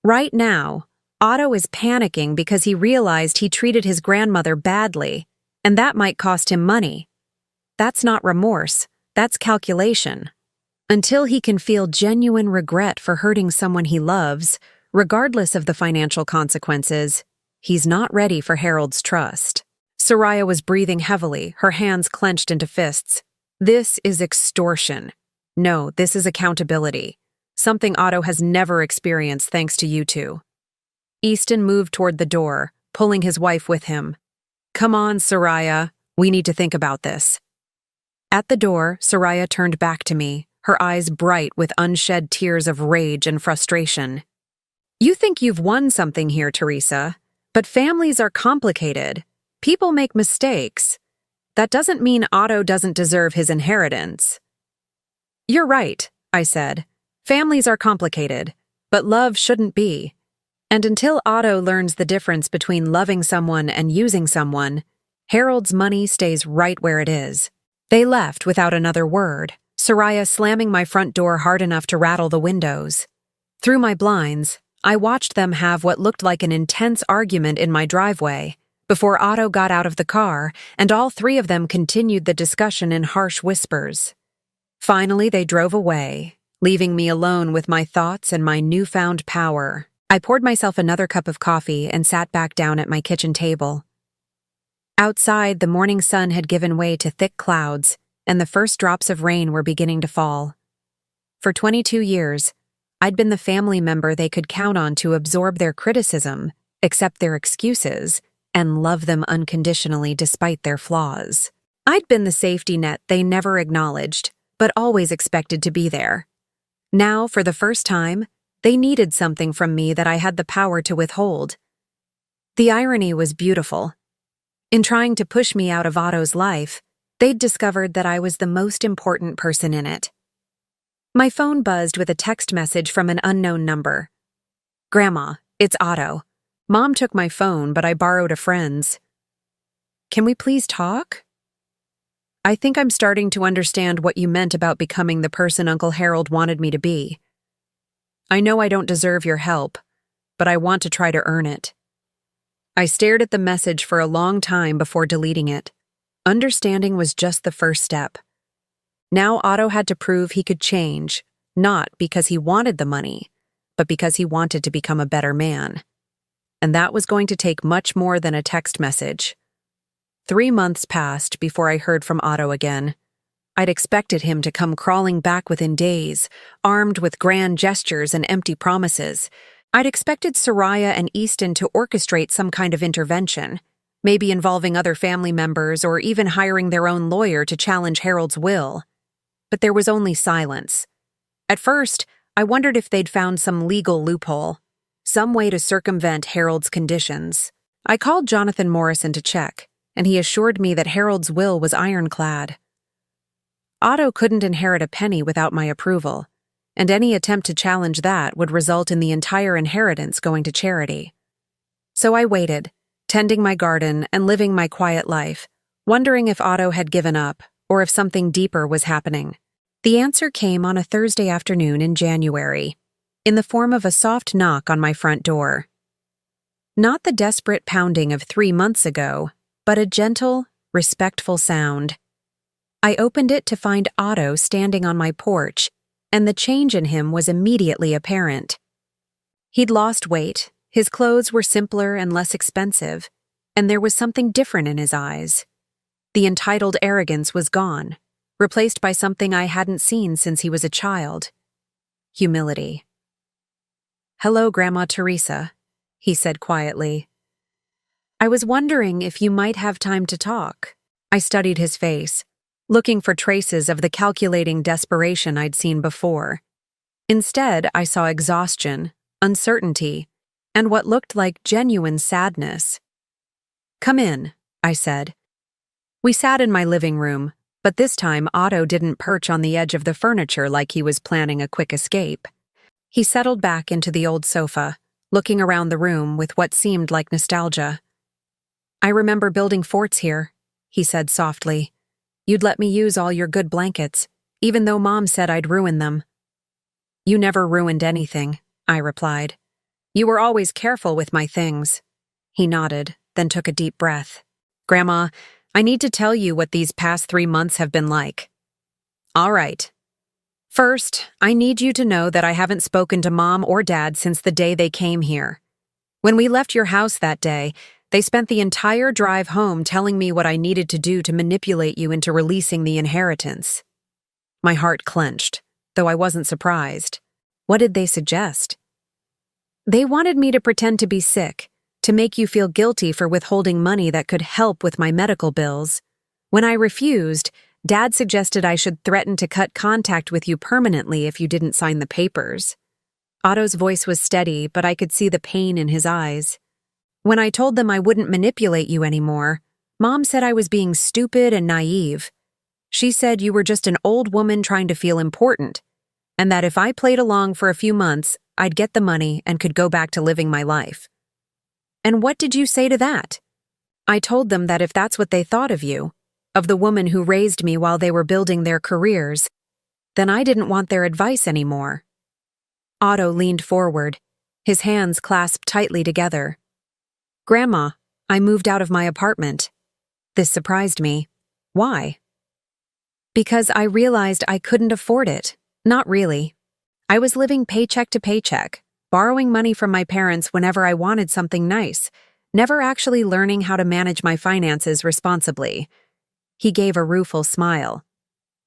Right now, Otto is panicking because he realized he treated his grandmother badly, and that might cost him money. That's not remorse, that's calculation. Until he can feel genuine regret for hurting someone he loves, regardless of the financial consequences, he's not ready for Harold's trust. Soraya was breathing heavily, her hands clenched into fists. This is extortion. No, this is accountability. Something Otto has never experienced thanks to you two. Easton moved toward the door, pulling his wife with him. Come on, Soraya. We need to think about this. At the door, Soraya turned back to me, her eyes bright with unshed tears of rage and frustration. You think you've won something here, Teresa, but families are complicated. People make mistakes. That doesn't mean Otto doesn't deserve his inheritance. You're right, I said. Families are complicated, but love shouldn't be. And until Otto learns the difference between loving someone and using someone, Harold's money stays right where it is. They left without another word, Soraya slamming my front door hard enough to rattle the windows. Through my blinds, I watched them have what looked like an intense argument in my driveway, before Otto got out of the car, and all three of them continued the discussion in harsh whispers. Finally, they drove away, leaving me alone with my thoughts and my newfound power. I poured myself another cup of coffee and sat back down at my kitchen table. Outside, the morning sun had given way to thick clouds, and the first drops of rain were beginning to fall. For 22 years, I'd been the family member they could count on to absorb their criticism, accept their excuses, and love them unconditionally despite their flaws. I'd been the safety net they never acknowledged, but always expected to be there. Now, for the first time, they needed something from me that I had the power to withhold. The irony was beautiful. In trying to push me out of Otto's life, they'd discovered that I was the most important person in it. My phone buzzed with a text message from an unknown number. Grandma, it's Otto. Mom took my phone, but I borrowed a friend's. Can we please talk? I think I'm starting to understand what you meant about becoming the person Uncle Harold wanted me to be. I know I don't deserve your help, but I want to try to earn it. I stared at the message for a long time before deleting it. Understanding was just the first step. Now Otto had to prove he could change, not because he wanted the money, but because he wanted to become a better man. And that was going to take much more than a text message. 3 months passed before I heard from Otto again. I'd expected him to come crawling back within days, armed with grand gestures and empty promises. I'd expected Soraya and Easton to orchestrate some kind of intervention, maybe involving other family members or even hiring their own lawyer to challenge Harold's will. But there was only silence. At first, I wondered if they'd found some legal loophole, some way to circumvent Harold's conditions. I called Jonathan Morrison to check, and he assured me that Harold's will was ironclad. Otto couldn't inherit a penny without my approval, and any attempt to challenge that would result in the entire inheritance going to charity. So I waited, tending my garden and living my quiet life, wondering if Otto had given up or if something deeper was happening. The answer came on a Thursday afternoon in January, in the form of a soft knock on my front door. Not the desperate pounding of 3 months ago, but a gentle, respectful sound. I opened it to find Otto standing on my porch, and the change in him was immediately apparent. He'd lost weight, his clothes were simpler and less expensive, and there was something different in his eyes. The entitled arrogance was gone, replaced by something I hadn't seen since he was a child. Humility. "Hello, Grandma Teresa," he said quietly. "I was wondering if you might have time to talk." I studied his face, looking for traces of the calculating desperation I'd seen before. Instead, I saw exhaustion, uncertainty, and what looked like genuine sadness. "Come in," I said. We sat in my living room, but this time Otto didn't perch on the edge of the furniture like he was planning a quick escape. He settled back into the old sofa, looking around the room with what seemed like nostalgia. "I remember building forts here," he said softly. "You'd let me use all your good blankets, even though Mom said I'd ruin them." "You never ruined anything," I replied. "You were always careful with my things." He nodded, then took a deep breath. "Grandma, I need to tell you what these past 3 months have been like." "All right. First, I need you to know that I haven't spoken to Mom or Dad since the day they came here. When we left your house that day, they spent the entire drive home telling me what I needed to do to manipulate you into releasing the inheritance." My heart clenched, though I wasn't surprised. What did they suggest? "They wanted me to pretend to be sick, to make you feel guilty for withholding money that could help with my medical bills. When I refused, Dad suggested I should threaten to cut contact with you permanently if you didn't sign the papers." Otto's voice was steady, but I could see the pain in his eyes. "When I told them I wouldn't manipulate you anymore, Mom said I was being stupid and naive. She said you were just an old woman trying to feel important, and that if I played along for a few months, I'd get the money and could go back to living my life." "And what did you say to that?" "I told them that if that's what they thought of you, of the woman who raised me while they were building their careers, then I didn't want their advice anymore." Otto leaned forward, his hands clasped tightly together. "Grandma, I moved out of my apartment." This surprised me. "Why?" "Because I realized I couldn't afford it. Not really. I was living paycheck to paycheck, borrowing money from my parents whenever I wanted something nice, never actually learning how to manage my finances responsibly." He gave a rueful smile.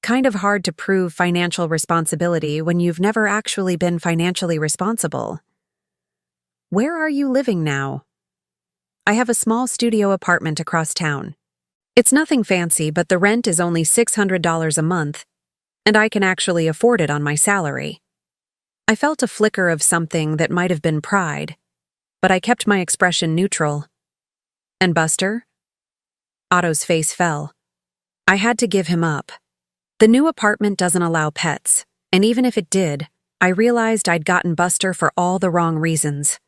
"Kind of hard to prove financial responsibility when you've never actually been financially responsible." "Where are you living now?" "I have a small studio apartment across town. It's nothing fancy, but the rent is only $600 a month, and I can actually afford it on my salary." I felt a flicker of something that might have been pride, but I kept my expression neutral. "And Buster?" Otto's face fell. I had to give him up. The new apartment doesn't allow pets, and even if it did, I realized I'd gotten Buster for all the wrong reasons.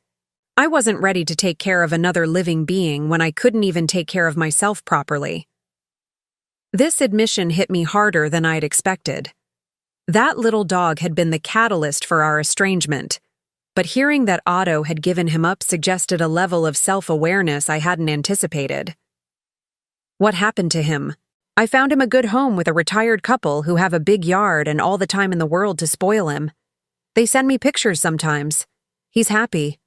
I wasn't ready to take care of another living being when I couldn't even take care of myself properly. This admission hit me harder than I'd expected. That little dog had been the catalyst for our estrangement, but hearing that Otto had given him up suggested a level of self-awareness I hadn't anticipated. "What happened to him?" "I found him a good home with a retired couple who have a big yard and all the time in the world to spoil him. They send me pictures sometimes. He's happy."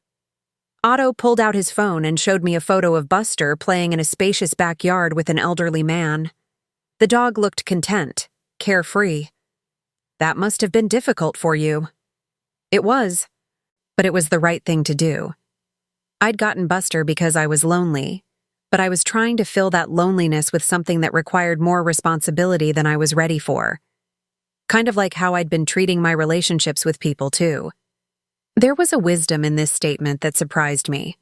Otto pulled out his phone and showed me a photo of Buster playing in a spacious backyard with an elderly man. The dog looked content, carefree. "That must have been difficult for you." "It was, but it was the right thing to do. I'd gotten Buster because I was lonely, but I was trying to fill that loneliness with something that required more responsibility than I was ready for. Kind of like how I'd been treating my relationships with people, too." There was a wisdom in this statement that surprised me.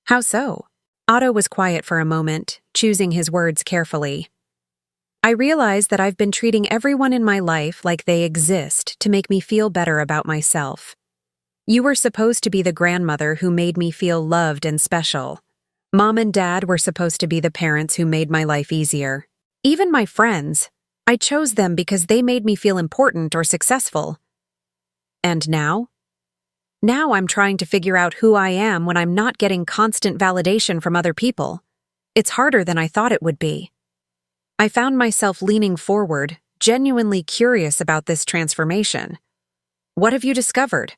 "How so?" Otto was quiet for a moment, choosing his words carefully. "I realize that I've been treating everyone in my life like they exist to make me feel better about myself. You were supposed to be the grandmother who made me feel loved and special. Mom and Dad were supposed to be the parents who made my life easier. Even my friends, I chose them because they made me feel important or successful. And now? Now I'm trying to figure out who I am when I'm not getting constant validation from other people. It's harder than I thought it would be." I found myself leaning forward, genuinely curious about this transformation. "What have you discovered?"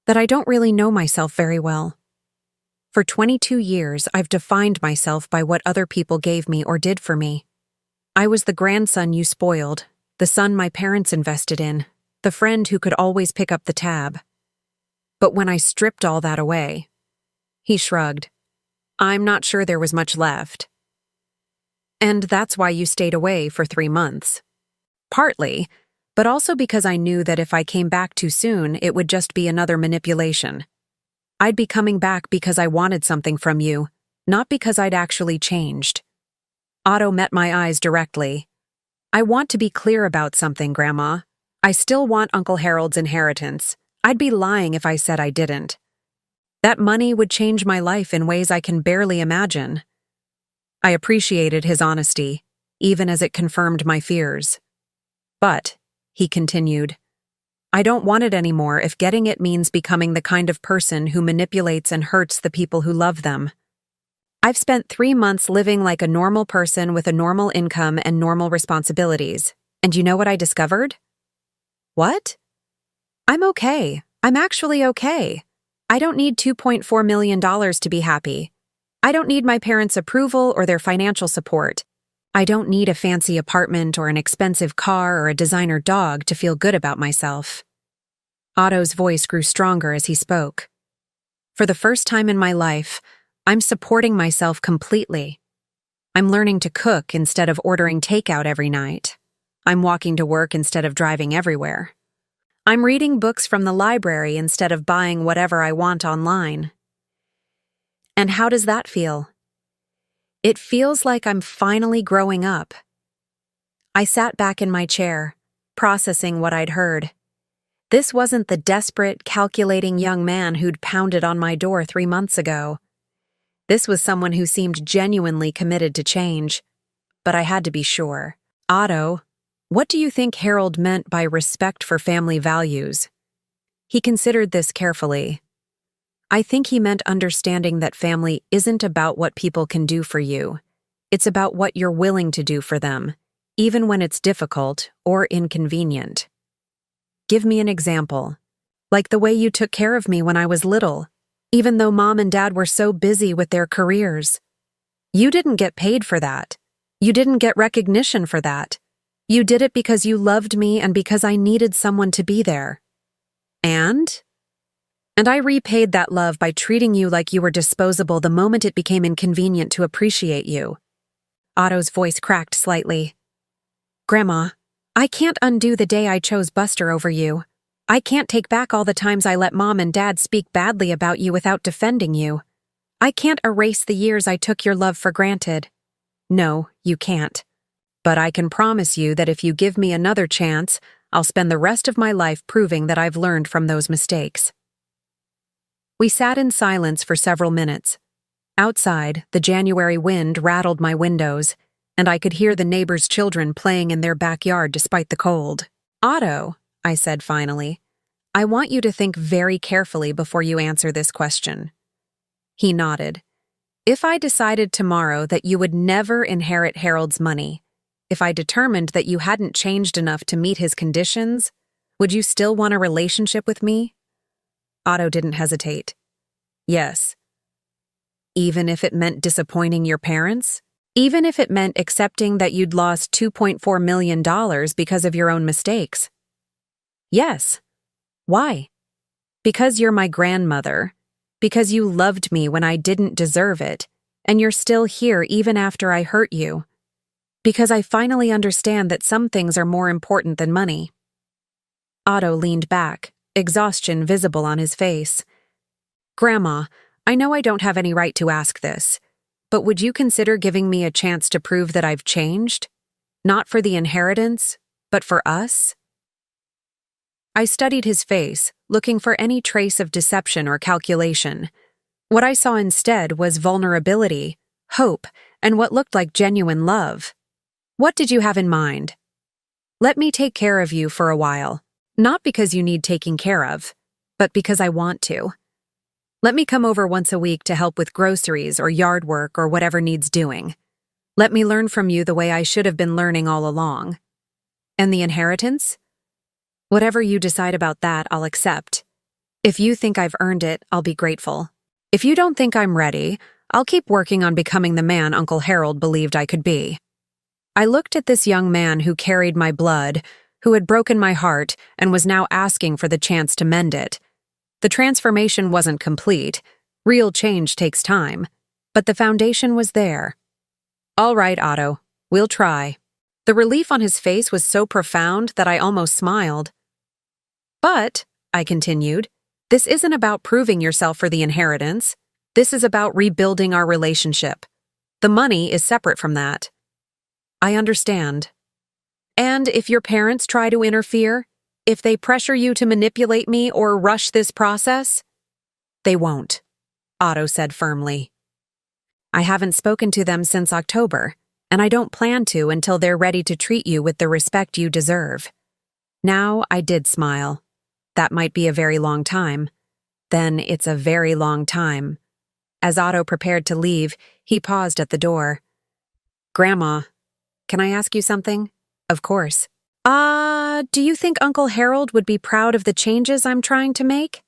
"That I don't really know myself very well. For 22 years, I've defined myself by what other people gave me or did for me. I was the grandson you spoiled, the son my parents invested in, the friend who could always pick up the tab. But when I stripped all that away, he shrugged. I'm not sure there was much left. And that's why you stayed away for 3 months. Partly, but also because I knew that if I came back too soon, it would just be another manipulation. I'd be coming back because I wanted something from you, not because I'd actually changed. Otto met my eyes directly. I want to be clear about something, Grandma. I still want Uncle Harold's inheritance. I'd be lying if I said I didn't. That money would change my life in ways I can barely imagine. I appreciated his honesty, even as it confirmed my fears. But, he continued, I don't want it anymore if getting it means becoming the kind of person who manipulates and hurts the people who love them. I've spent 3 months living like a normal person with a normal income and normal responsibilities, and you know what I discovered? What? I'm okay. I'm actually okay. I don't need $2.4 million to be happy. I don't need my parents' approval or their financial support. I don't need a fancy apartment or an expensive car or a designer dog to feel good about myself. Otto's voice grew stronger as he spoke. For the first time in my life, I'm supporting myself completely. I'm learning to cook instead of ordering takeout every night. I'm walking to work instead of driving everywhere. I'm reading books from the library instead of buying whatever I want online. And how does that feel? It feels like I'm finally growing up. I sat back in my chair, processing what I'd heard. This wasn't the desperate, calculating young man who'd pounded on my door 3 months ago. This was someone who seemed genuinely committed to change. But I had to be sure. Otto, what do you think Harold meant by respect for family values? He considered this carefully. I think he meant understanding that family isn't about what people can do for you. It's about what you're willing to do for them, even when it's difficult or inconvenient. Give me an example. Like the way you took care of me when I was little, even though Mom and Dad were so busy with their careers. You didn't get paid for that. You didn't get recognition for that. You did it because you loved me and because I needed someone to be there. And I repaid that love by treating you like you were disposable the moment it became inconvenient to appreciate you. Otto's voice cracked slightly. Grandma, I can't undo the day I chose Buster over you. I can't take back all the times I let Mom and Dad speak badly about you without defending you. I can't erase the years I took your love for granted. No, you can't. But I can promise you that if you give me another chance, I'll spend the rest of my life proving that I've learned from those mistakes. We sat in silence for several minutes. Outside, the January wind rattled my windows, and I could hear the neighbors' children playing in their backyard despite the cold. Otto, I said finally, I want you to think very carefully before you answer this question. He nodded. If I decided tomorrow that you would never inherit Harold's money, if I determined that you hadn't changed enough to meet his conditions, would you still want a relationship with me? Otto didn't hesitate. Yes. Even if it meant disappointing your parents? Even if it meant accepting that you'd lost $2.4 million because of your own mistakes? Yes. Why? Because you're my grandmother. Because you loved me when I didn't deserve it, and you're still here even after I hurt you. Because I finally understand that some things are more important than money. Otto leaned back, exhaustion visible on his face. Grandma, I know I don't have any right to ask this, but would you consider giving me a chance to prove that I've changed? Not for the inheritance, but for us? I studied his face, looking for any trace of deception or calculation. What I saw instead was vulnerability, hope, and what looked like genuine love. What did you have in mind? Let me take care of you for a while. Not because you need taking care of, but because I want to. Let me come over once a week to help with groceries or yard work or whatever needs doing. Let me learn from you the way I should have been learning all along. And the inheritance? Whatever you decide about that, I'll accept. If you think I've earned it, I'll be grateful. If you don't think I'm ready, I'll keep working on becoming the man Uncle Harold believed I could be. I looked at this young man who carried my blood, who had broken my heart and was now asking for the chance to mend it. The transformation wasn't complete. Real change takes time. But the foundation was there. "All right, Otto, we'll try." The relief on his face was so profound that I almost smiled. "But," I continued, "this isn't about proving yourself for the inheritance. This is about rebuilding our relationship. The money is separate from that." "I understand." "And if your parents try to interfere, if they pressure you to manipulate me or rush this process?" "They won't," Otto said firmly. "I haven't spoken to them since October, and I don't plan to until they're ready to treat you with the respect you deserve." Now I did smile. That might be a very long time. Then it's a very long time. As Otto prepared to leave, he paused at the door. "Grandma, can I ask you something?" "Of course." Do you think Uncle Harold would be proud of the changes I'm trying to make?"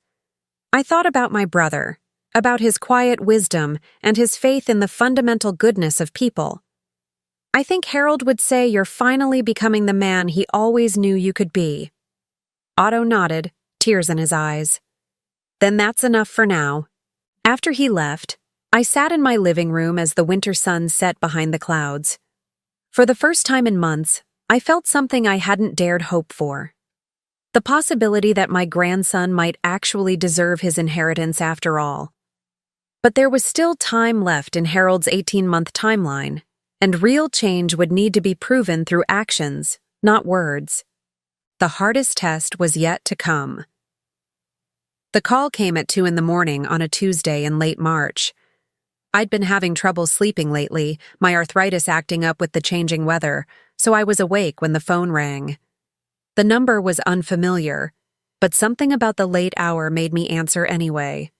I thought about my brother, about his quiet wisdom and his faith in the fundamental goodness of people. "I think Harold would say you're finally becoming the man he always knew you could be." Otto nodded, tears in his eyes. "Then that's enough for now." After he left, I sat in my living room as the winter sun set behind the clouds. For the first time in months, I felt something I hadn't dared hope for. The possibility that my grandson might actually deserve his inheritance after all. But there was still time left in Harold's 18-month timeline, and real change would need to be proven through actions, not words. The hardest test was yet to come. The call came at 2 a.m. on a Tuesday in late March. I'd been having trouble sleeping lately, my arthritis acting up with the changing weather, so I was awake when the phone rang. The number was unfamiliar, but something about the late hour made me answer anyway.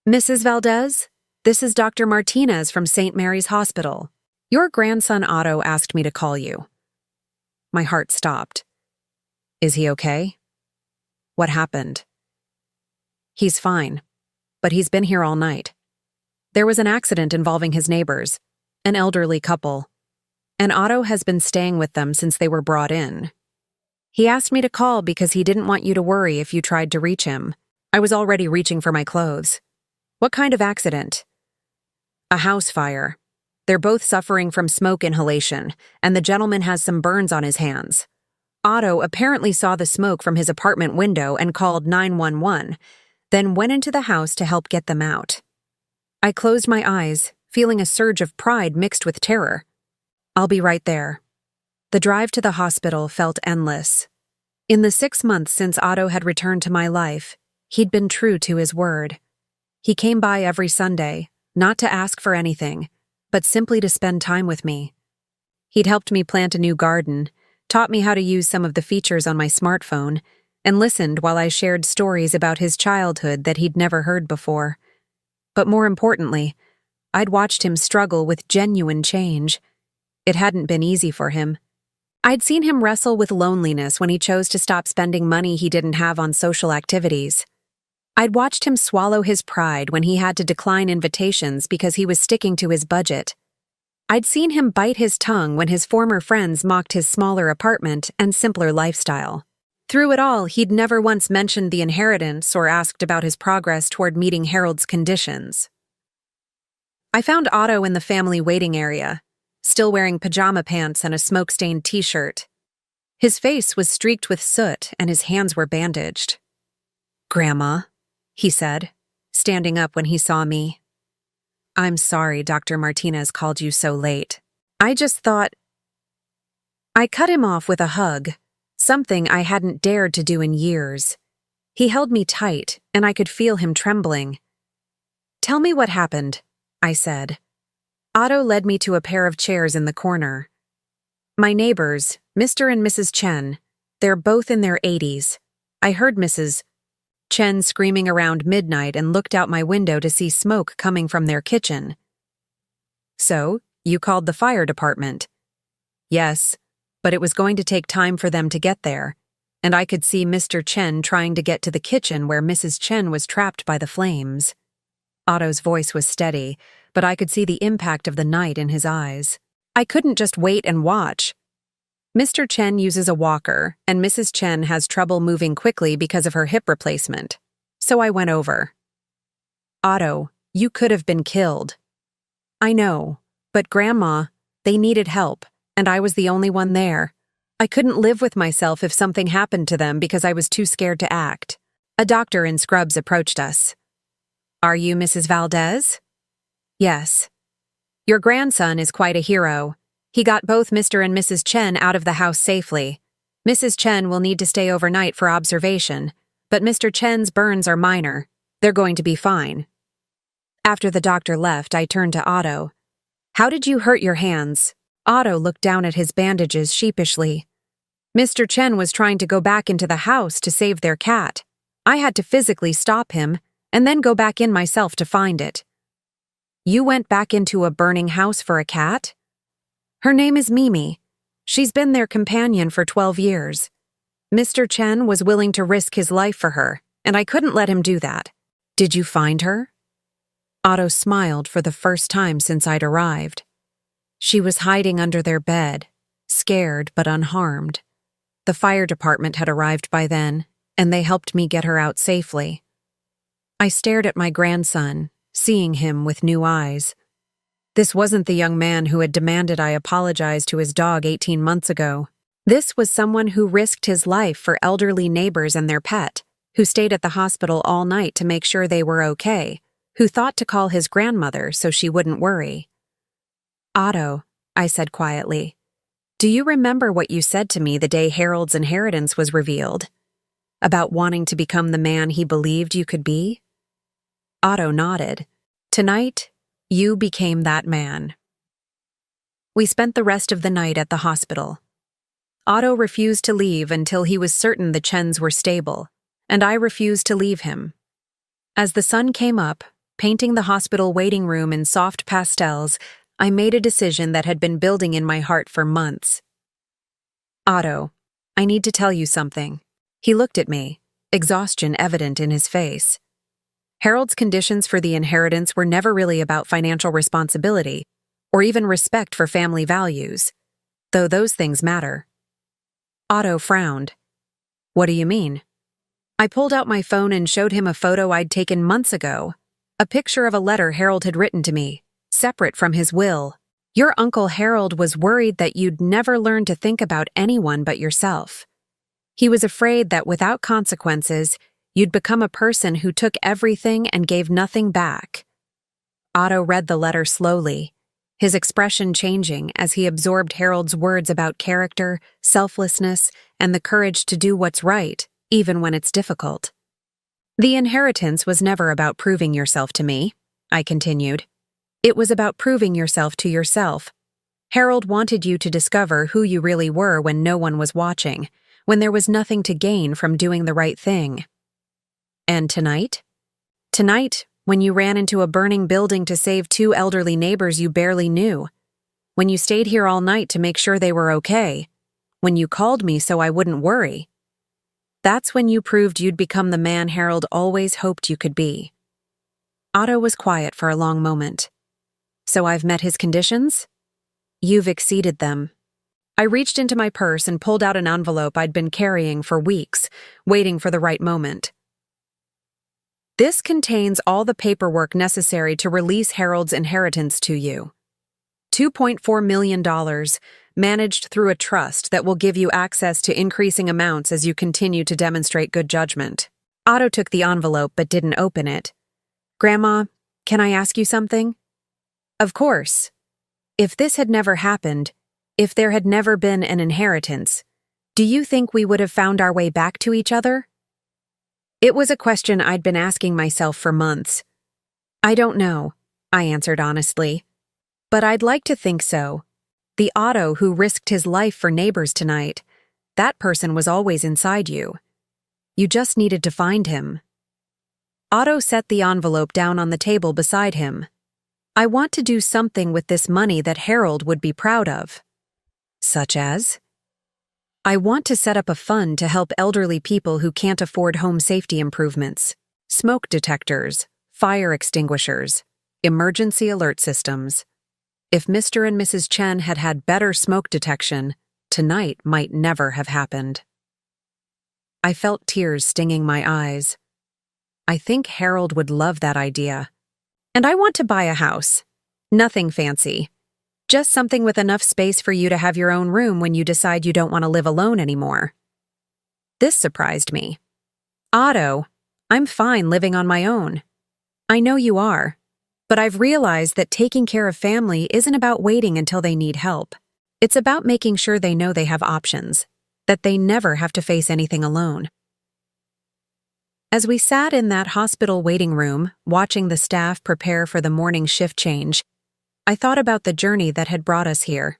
"Mrs. Valdez, this is Dr. Martinez from St. Mary's Hospital. Your grandson Otto asked me to call you." My heart stopped. "Is he okay?" "What happened?" "He's fine, but he's been here all night. There was an accident involving his neighbors, an elderly couple, and Otto has been staying with them since they were brought in. He asked me to call because he didn't want you to worry if you tried to reach him. I was already reaching for my clothes." "What kind of accident?" "A house fire. They're both suffering from smoke inhalation, and the gentleman has some burns on his hands. Otto apparently saw the smoke from his apartment window and called 911, then went into the house to help get them out." I closed my eyes, feeling a surge of pride mixed with terror. "I'll be right there." The drive to the hospital felt endless. In the 6 months since Otto had returned to my life, he'd been true to his word. He came by every Sunday, not to ask for anything, but simply to spend time with me. He'd helped me plant a new garden, taught me how to use some of the features on my smartphone, and listened while I shared stories about his childhood that he'd never heard before. But more importantly, I'd watched him struggle with genuine change. It hadn't been easy for him. I'd seen him wrestle with loneliness when he chose to stop spending money he didn't have on social activities. I'd watched him swallow his pride when he had to decline invitations because he was sticking to his budget. I'd seen him bite his tongue when his former friends mocked his smaller apartment and simpler lifestyle. Through it all, he'd never once mentioned the inheritance or asked about his progress toward meeting Harold's conditions. I found Otto in the family waiting area, still wearing pajama pants and a smoke-stained t-shirt. His face was streaked with soot and his hands were bandaged. "Grandma," he said, standing up when he saw me. "I'm sorry Dr. Martinez called you so late. I just thought—" I cut him off with a hug, something I hadn't dared to do in years. He held me tight, and I could feel him trembling. "Tell me what happened," I said. Otto led me to a pair of chairs in the corner. "My neighbors, Mr. and Mrs. Chen, they're both in their 80s. I heard Mrs. Chen screaming around midnight and looked out my window to see smoke coming from their kitchen." "So, you called the fire department?" "Yes, but it was going to take time for them to get there, and I could see Mr. Chen trying to get to the kitchen where Mrs. Chen was trapped by the flames." Otto's voice was steady, but I could see the impact of the night in his eyes. I couldn't just wait and watch. Mr. Chen uses a walker, and Mrs. Chen has trouble moving quickly because of her hip replacement. So I went over. Otto, you could have been killed. I know, but Grandma, they needed help, and I was the only one there. I couldn't live with myself if something happened to them because I was too scared to act. A doctor in scrubs approached us. Are you Mrs. Valdez? Yes. Your grandson is quite a hero. He got both Mr. and Mrs. Chen out of the house safely. Mrs. Chen will need to stay overnight for observation, but Mr. Chen's burns are minor. They're going to be fine. After the doctor left, I turned to Otto. How did you hurt your hands? Otto looked down at his bandages sheepishly. Mr. Chen was trying to go back into the house to save their cat. I had to physically stop him and then go back in myself to find it. You went back into a burning house for a cat? Her name is Mimi. She's been their companion for 12 years. Mr. Chen was willing to risk his life for her, and I couldn't let him do that. Did you find her? Otto smiled for the first time since I'd arrived. She was hiding under their bed, scared but unharmed. The fire department had arrived by then, and they helped me get her out safely. I stared at my grandson, seeing him with new eyes. This wasn't the young man who had demanded I apologize to his dog 18 months ago. This was someone who risked his life for elderly neighbors and their pet, who stayed at the hospital all night to make sure they were okay, who thought to call his grandmother so she wouldn't worry. Otto, I said quietly, do you remember what you said to me the day Harold's inheritance was revealed? About wanting to become the man he believed you could be? Otto nodded. Tonight, you became that man. We spent the rest of the night at the hospital. Otto refused to leave until he was certain the Chens were stable, and I refused to leave him. As the sun came up, painting the hospital waiting room in soft pastels, I made a decision that had been building in my heart for months. Otto, I need to tell you something. He looked at me, exhaustion evident in his face. Harold's conditions for the inheritance were never really about financial responsibility, or even respect for family values, though those things matter. Otto frowned. What do you mean? I pulled out my phone and showed him a photo I'd taken months ago, a picture of a letter Harold had written to me, separate from his will. Your Uncle Harold was worried that you'd never learn to think about anyone but yourself. He was afraid that without consequences, you'd become a person who took everything and gave nothing back. Otto read the letter slowly, his expression changing as he absorbed Harold's words about character, selflessness, and the courage to do what's right, even when it's difficult. The inheritance was never about proving yourself to me, I continued. It was about proving yourself to yourself. Harold wanted you to discover who you really were when no one was watching, when there was nothing to gain from doing the right thing. And tonight? Tonight, when you ran into a burning building to save two elderly neighbors you barely knew. When you stayed here all night to make sure they were okay. When you called me so I wouldn't worry. That's when you proved you'd become the man Harold always hoped you could be. Otto was quiet for a long moment. So I've met his conditions? You've exceeded them. I reached into my purse and pulled out an envelope I'd been carrying for weeks, waiting for the right moment. This contains all the paperwork necessary to release Harold's inheritance to you. $2.4 million, managed through a trust that will give you access to increasing amounts as you continue to demonstrate good judgment. Otto took the envelope but didn't open it. Grandma, can I ask you something? Of course. If this had never happened, if there had never been an inheritance, do you think we would have found our way back to each other? It was a question I'd been asking myself for months. I don't know, I answered honestly. But I'd like to think so. The Otto who risked his life for neighbors tonight, that person was always inside you. You just needed to find him. Otto set the envelope down on the table beside him. I want to do something with this money that Harold would be proud of. Such as? I want to set up a fund to help elderly people who can't afford home safety improvements, smoke detectors, fire extinguishers, emergency alert systems. If Mr. and Mrs. Chen had had better smoke detection, tonight might never have happened. I felt tears stinging my eyes. I think Harold would love that idea. And I want to buy a house. Nothing fancy. Just something with enough space for you to have your own room when you decide you don't want to live alone anymore. This surprised me. Otto, I'm fine living on my own. I know you are. But I've realized that taking care of family isn't about waiting until they need help. It's about making sure they know they have options, that they never have to face anything alone. As we sat in that hospital waiting room, watching the staff prepare for the morning shift change, I thought about the journey that had brought us here.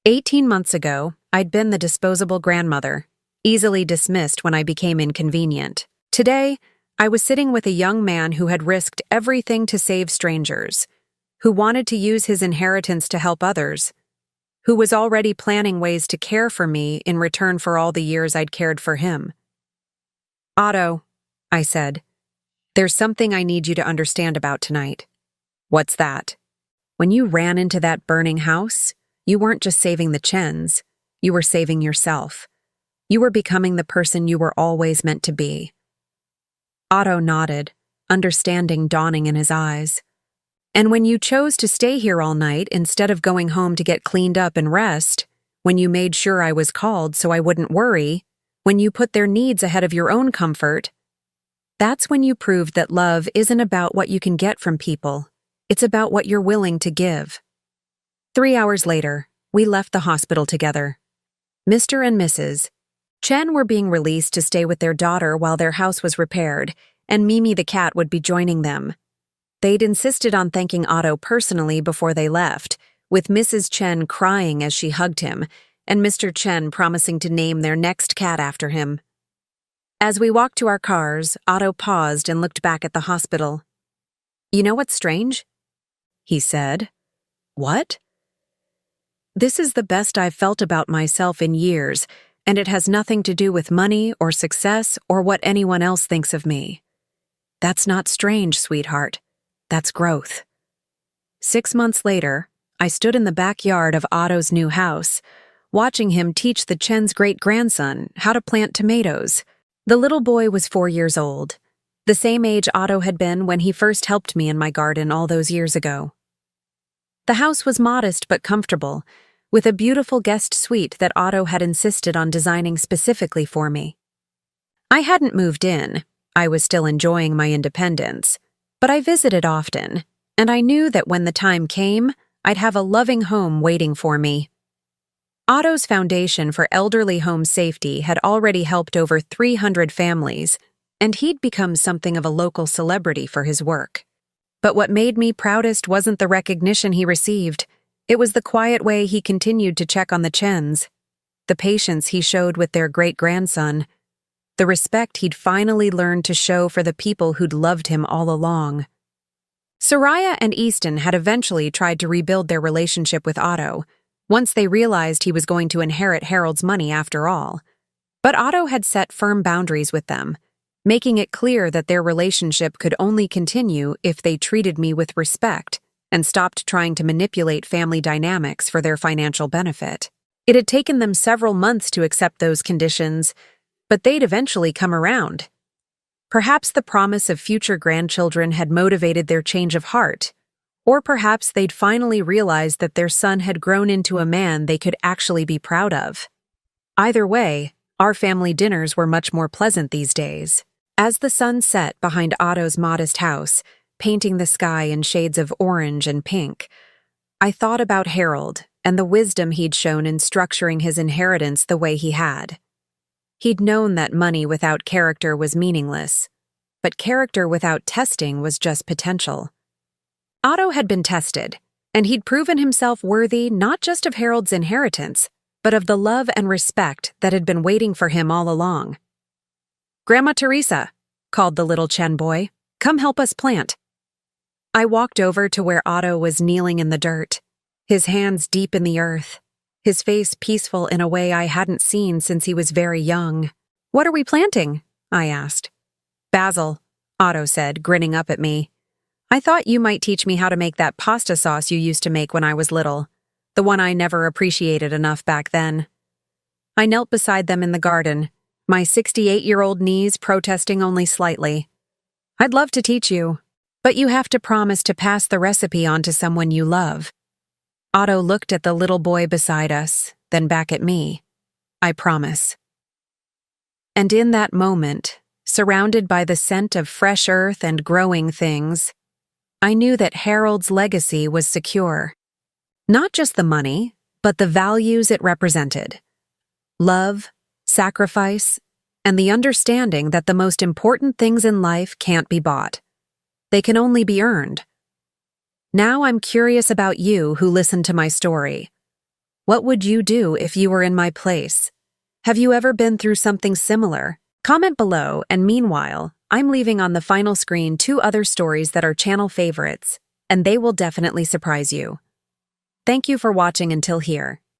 18 months ago, I'd been the disposable grandmother, easily dismissed when I became inconvenient. Today, I was sitting with a young man who had risked everything to save strangers, who wanted to use his inheritance to help others, who was already planning ways to care for me in return for all the years I'd cared for him. Otto, I said, there's something I need you to understand about tonight. What's that? When you ran into that burning house, you weren't just saving the Chens, you were saving yourself. You were becoming the person you were always meant to be. Otto nodded, understanding dawning in his eyes. And when you chose to stay here all night instead of going home to get cleaned up and rest, when you made sure I was called so I wouldn't worry, when you put their needs ahead of your own comfort, that's when you proved that love isn't about what you can get from people, it's about what you're willing to give. 3 hours later, we left the hospital together. Mr. and Mrs. Chen were being released to stay with their daughter while their house was repaired, and Mimi the cat would be joining them. They'd insisted on thanking Otto personally before they left, with Mrs. Chen crying as she hugged him, and Mr. Chen promising to name their next cat after him. As we walked to our cars, Otto paused and looked back at the hospital. "You know what's strange?" he said. "What?" "This is the best I've felt about myself in years, and it has nothing to do with money or success or what anyone else thinks of me. That's not strange, sweetheart. That's growth." 6 months later, I stood in the backyard of Otto's new house, watching him teach the Chen's great-grandson how to plant tomatoes. The little boy was 4 years old, the same age Otto had been when he first helped me in my garden all those years ago. The house was modest but comfortable, with a beautiful guest suite that Otto had insisted on designing specifically for me. I hadn't moved in, I was still enjoying my independence, but I visited often, and I knew that when the time came, I'd have a loving home waiting for me. Otto's foundation for elderly home safety had already helped over 300 families, and he'd become something of a local celebrity for his work. But what made me proudest wasn't the recognition he received. It was the quiet way he continued to check on the Chens, the patience he showed with their great-grandson, the respect he'd finally learned to show for the people who'd loved him all along. Soraya and Easton had eventually tried to rebuild their relationship with Otto, once they realized he was going to inherit Harold's money after all. But Otto had set firm boundaries with them, making it clear that their relationship could only continue if they treated me with respect and stopped trying to manipulate family dynamics for their financial benefit. It had taken them several months to accept those conditions, but they'd eventually come around. Perhaps the promise of future grandchildren had motivated their change of heart, or perhaps they'd finally realized that their son had grown into a man they could actually be proud of. Either way, our family dinners were much more pleasant these days. As the sun set behind Otto's modest house, painting the sky in shades of orange and pink, I thought about Harold and the wisdom he'd shown in structuring his inheritance the way he had. He'd known that money without character was meaningless, but character without testing was just potential. Otto had been tested, and he'd proven himself worthy not just of Harold's inheritance, but of the love and respect that had been waiting for him all along. "Grandma Teresa," called the little Chen boy, "come help us plant." I walked over to where Otto was kneeling in the dirt, his hands deep in the earth, his face peaceful in a way I hadn't seen since he was very young. "What are we planting?" I asked. "Basil," Otto said, grinning up at me. I thought you might teach me how to make that pasta sauce you used to make when I was little, the one I never appreciated enough back then. I knelt beside them in the garden, my 68-year-old knees protesting only slightly. I'd love to teach you, but you have to promise to pass the recipe on to someone you love. Otto looked at the little boy beside us, then back at me. I promise. And in that moment, surrounded by the scent of fresh earth and growing things, I knew that Harold's legacy was secure. Not just the money, but the values it represented. Love, sacrifice, and the understanding that the most important things in life can't be bought. They can only be earned. Now I'm curious about you who listened to my story. What would you do if you were in my place? Have you ever been through something similar? Comment below, and meanwhile, I'm leaving on the final screen 2 other stories that are channel favorites, and they will definitely surprise you. Thank you for watching until here.